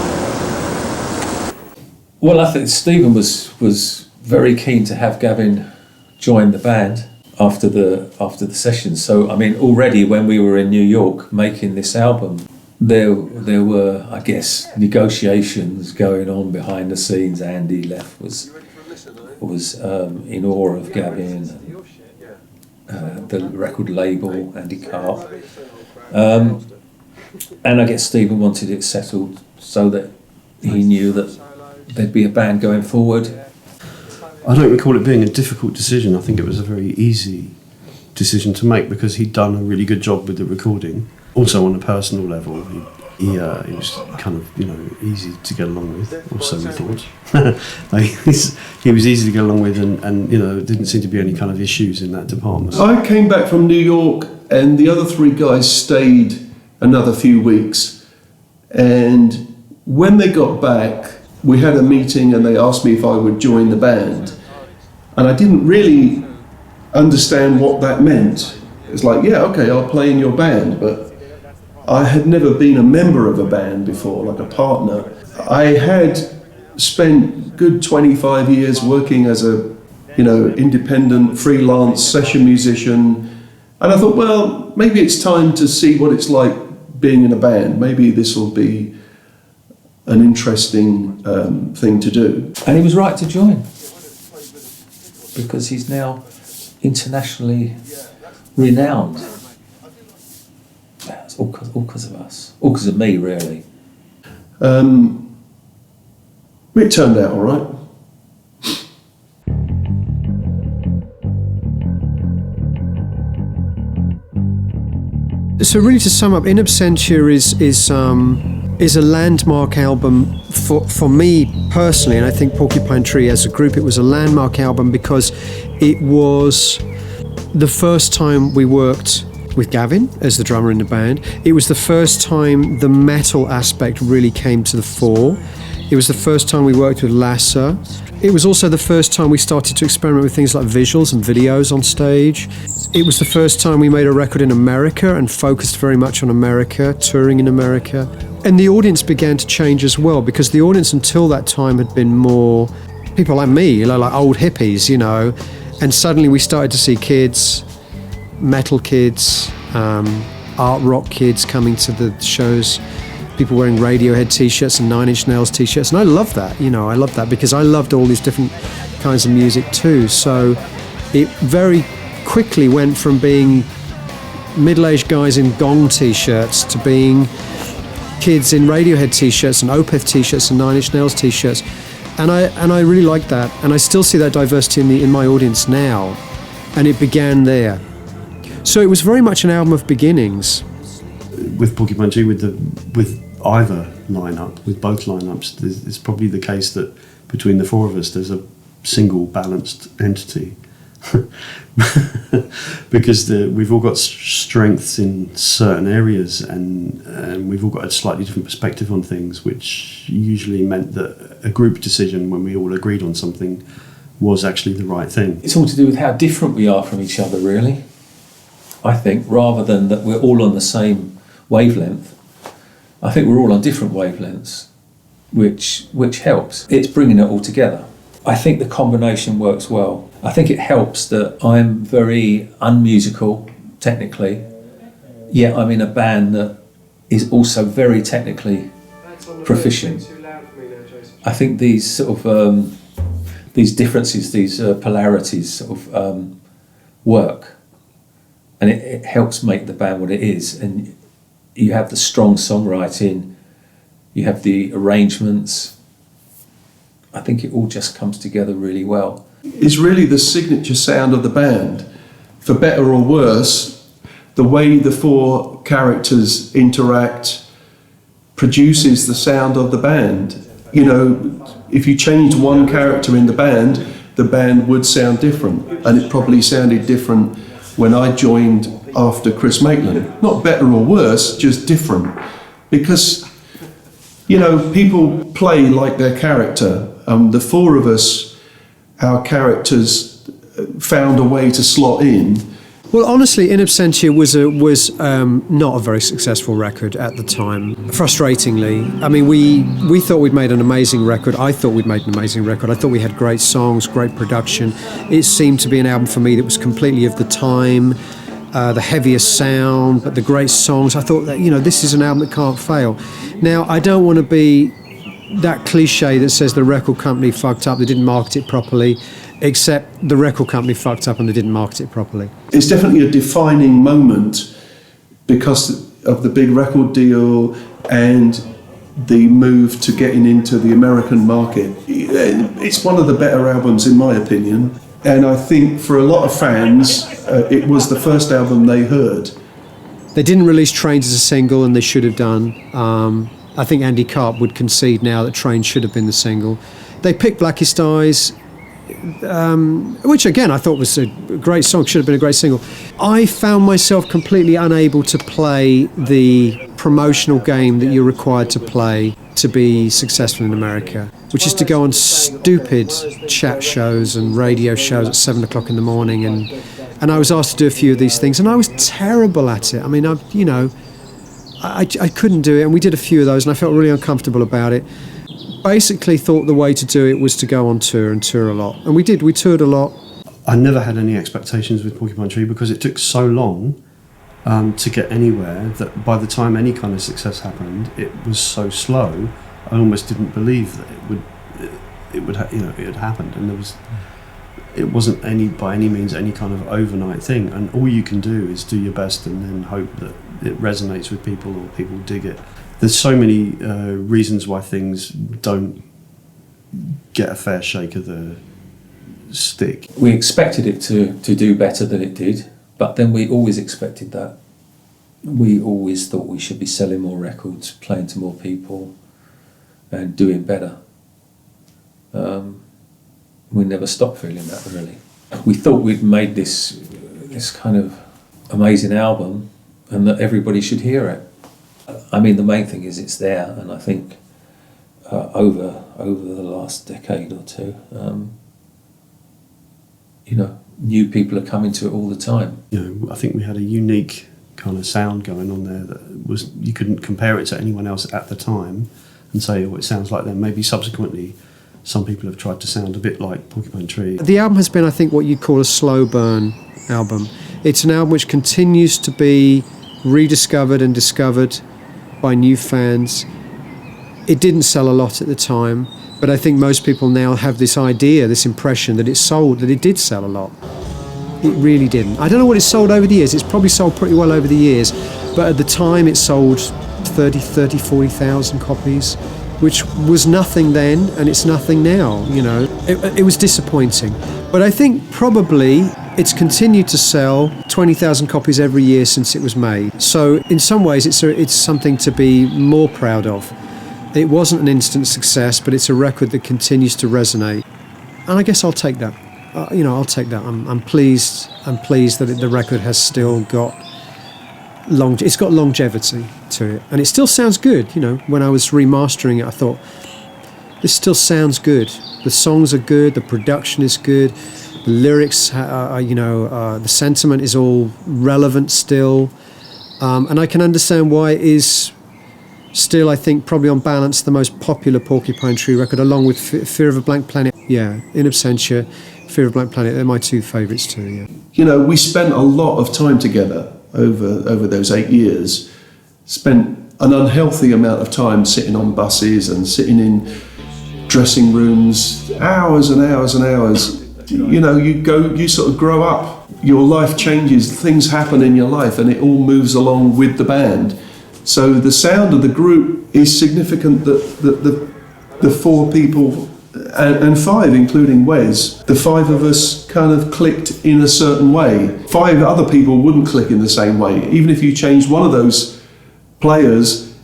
Well, I think Stephen was very keen to have Gavin join the band after the sessions. So I mean, already when we were in New York making this album, there were, I guess, negotiations going on behind the scenes. Andy Leff was in awe of Gavin, the record label, Andy Karp, and I guess Stephen wanted it settled so that he knew that there'd be a band going forward. I don't recall it being a difficult decision. I think it was a very easy decision to make because he'd done a really good job with the recording. Also on a personal level, he was kind of, easy to get along with, or so we thought. He was easy to get along with and didn't seem to be any kind of issues in that department. I came back from New York and the other three guys stayed another few weeks. And when they got back, we had a meeting and they asked me if I would join the band. And I didn't really understand what that meant. It's like, yeah, okay, I'll play in your band, but I had never been a member of a band before, like a partner. I had spent good 25 years working as a, independent freelance session musician. And I thought, well, maybe it's time to see what it's like being in a band. Maybe this will be an interesting thing to do. And he was right to join, because he's now internationally renowned. It's all because of us, all because of me, really. It turned out all right. So really, to sum up, In Absentia is a landmark album for me personally, and I think Porcupine Tree as a group. It was a landmark album because it was the first time we worked with Gavin as the drummer in the band. It was the first time the metal aspect really came to the fore. It was the first time we worked with Lasse. It was also the first time we started to experiment with things like visuals and videos on stage. It was the first time we made a record in America and focused very much on America, touring in America. And the audience began to change as well, because the audience until that time had been more people like me, like old hippies, and suddenly we started to see kids, metal kids, art rock kids coming to the shows, people wearing Radiohead t-shirts and 9-inch-nails t-shirts, and I love that, I love that because I loved all these different kinds of music too. So it very quickly went from being middle-aged guys in Gong t-shirts to being kids in Radiohead t-shirts and Opeth t-shirts and 9-inch-nails t-shirts, and I really like that, and I still see that diversity in my audience now, and it began there. So it was very much an album of beginnings. With Porcupine Tree, with either lineup, with both lineups, it's probably the case that between the four of us, there's a single balanced entity. Because we've all got strengths in certain areas, and we've all got a slightly different perspective on things, which usually meant that a group decision, when we all agreed on something, was actually the right thing. It's all to do with how different we are from each other, really. I think, rather than that we're all on the same wavelength, I think we're all on different wavelengths, which helps. It's bringing it all together. I think the combination works well. I think it helps that I'm very unmusical, technically, yet I'm in a band that is also very technically proficient. I think these sort of these differences, these polarities sort of work, and it helps make the band what it is. And you have the strong songwriting, you have the arrangements. I think it all just comes together really well. It's really the signature sound of the band. For better or worse, the way the four characters interact produces the sound of the band. You know, if you changed one character in the band would sound different. And it probably sounded different when I joined after Chris Maitland. Not better or worse, just different. Because, you know, people play like their character. The four of us, our characters found a way to slot in. Well, honestly, In Absentia was not a very successful record at the time, frustratingly. I mean, we thought we'd made an amazing record. I thought we'd made an amazing record. I thought we had great songs, great production. It seemed to be an album for me that was completely of the time, the heaviest sound, but the great songs. I thought that, you know, this is an album that can't fail. Now, I don't want to be that cliche that says the record company fucked up, they didn't market it properly, except the record company fucked up and they didn't market it properly. It's definitely a defining moment because of the big record deal and the move to getting into the American market. It's one of the better albums in my opinion, and I think for a lot of fans it was the first album they heard. They didn't release Trains as a single, and they should have done. I think Andy Karp would concede now that Train should have been the single. They picked Blackest Eyes, which again I thought was a great song, should have been a great single. I found myself completely unable to play the promotional game that you're required to play to be successful in America, which is to go on stupid chat shows and radio shows at 7 o'clock in the morning. And I was asked to do a few of these things, and I was terrible at it. I mean, I couldn't do it, and we did a few of those, and I felt really uncomfortable about it. Basically thought the way to do it was to go on tour and tour a lot. And we did, we toured a lot. I never had any expectations with Porcupine Tree because it took so long to get anywhere that by the time any kind of success happened, it was so slow, I almost didn't believe that it had happened. And it wasn't by any means any kind of overnight thing. And all you can do is do your best and then hope that it resonates with people or people dig it. There's so many reasons why things don't get a fair shake of the stick. We expected it to do better than it did, but then we always expected that. We always thought we should be selling more records, playing to more people, and doing better. We never stopped feeling that, really. We thought we'd made this kind of amazing album and that everybody should hear it. I mean, the main thing is it's there, and I think over the last decade or two, new people are coming to it all the time. I think we had a unique kind of sound going on there that was, you couldn't compare it to anyone else at the time and say, it sounds like them. Maybe subsequently some people have tried to sound a bit like Porcupine Tree. The album has been, I think, what you'd call a slow burn album. It's an album which continues to be rediscovered and discovered by new fans. It didn't sell a lot at the time, but I think most people now have this idea, this impression that it did sell a lot. It really didn't. I don't know what it sold over the years. It's probably sold pretty well over the years, but at the time it sold 40,000 copies, which was nothing then, and it's nothing now, It was disappointing. But I think probably it's continued to sell 20,000 copies every year since it was made. So in some ways it's something to be more proud of. It wasn't an instant success, but it's a record that continues to resonate. I guess I'll take that. I'll take that. I'm pleased. I'm pleased that the record has still got it's got longevity to it, and it still sounds good. When I was remastering it, I thought this still sounds good. The songs are good. The production is good. The lyrics, the sentiment is all relevant still, and I can understand why it is still, I think, probably on balance, the most popular Porcupine Tree record, along with Fear of a Blank Planet. Yeah, In Absentia, Fear of a Blank Planet, they're my two favourites too, yeah. We spent a lot of time together over those 8 years. Spent an unhealthy amount of time sitting on buses and sitting in dressing rooms, hours and hours and hours. You sort of grow up, your life changes, things happen in your life, and it all moves along with the band. So the sound of the group is significant. That the four people and five, including Wes, the five of us kind of clicked in a certain way. Five other people wouldn't click in the same way. Even if you changed one of those players,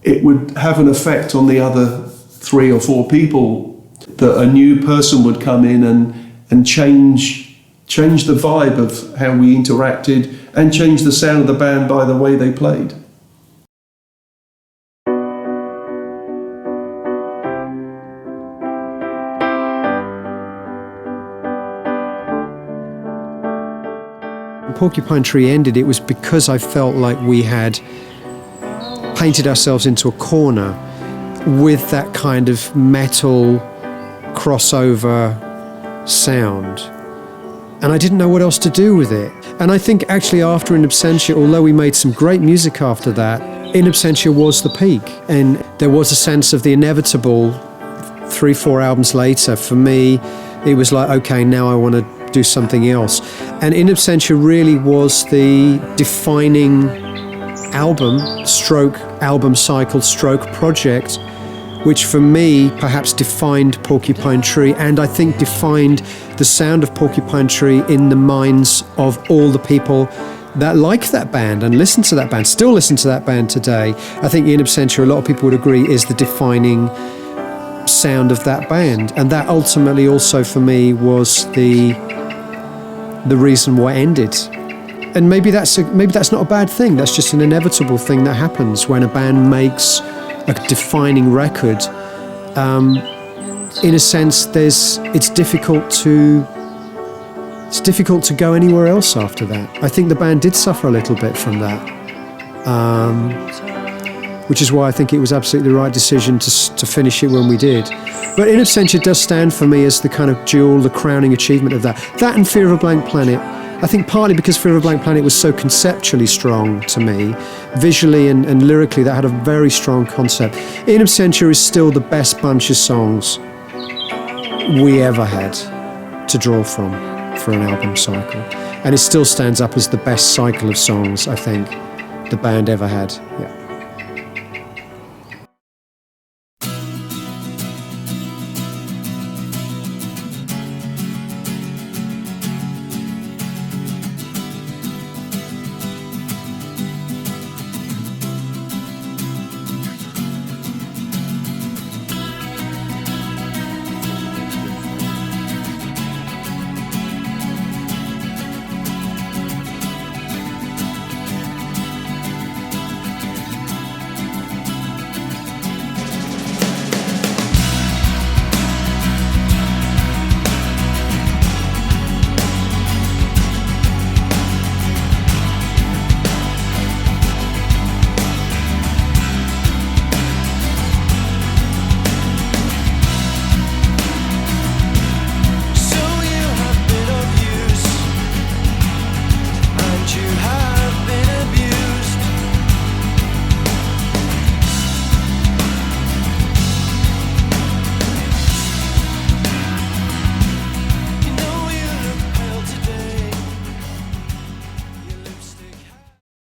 it would have an effect on the other 3 or 4 people, that a new person would come in and change the vibe of how we interacted and change the sound of the band by the way they played. When Porcupine Tree ended, it was because I felt like we had painted ourselves into a corner with that kind of metal crossover sound, and I didn't know what else to do with it. And I think actually after In Absentia, although we made some great music after that, In Absentia was the peak, and there was a sense of the inevitable. 3-4 albums later, for me, it was like, okay, now I want to do something else. And In Absentia really was the defining album cycle stroke project, which for me perhaps defined Porcupine Tree, and I think defined the sound of Porcupine Tree in the minds of all the people that like that band and listen to that band, still listen to that band today. I think In Absentia, a lot of people would agree, is the defining sound of that band, and that ultimately also for me was the reason why it ended. And maybe that's not a bad thing. That's just an inevitable thing that happens when a band makes a defining record. In a sense, it's difficult to go anywhere else after that. I think the band did suffer a little bit from that, which is why I think it was absolutely the right decision to finish it when we did. But In Absentia does stand for me as the kind of jewel, the crowning achievement of that. That and Fear of a Blank Planet. I think partly because Fear of a Blank Planet was so conceptually strong to me, visually and lyrically, that had a very strong concept. In Absentia is still the best bunch of songs we ever had to draw from for an album cycle. And it still stands up as the best cycle of songs I think the band ever had. Yeah.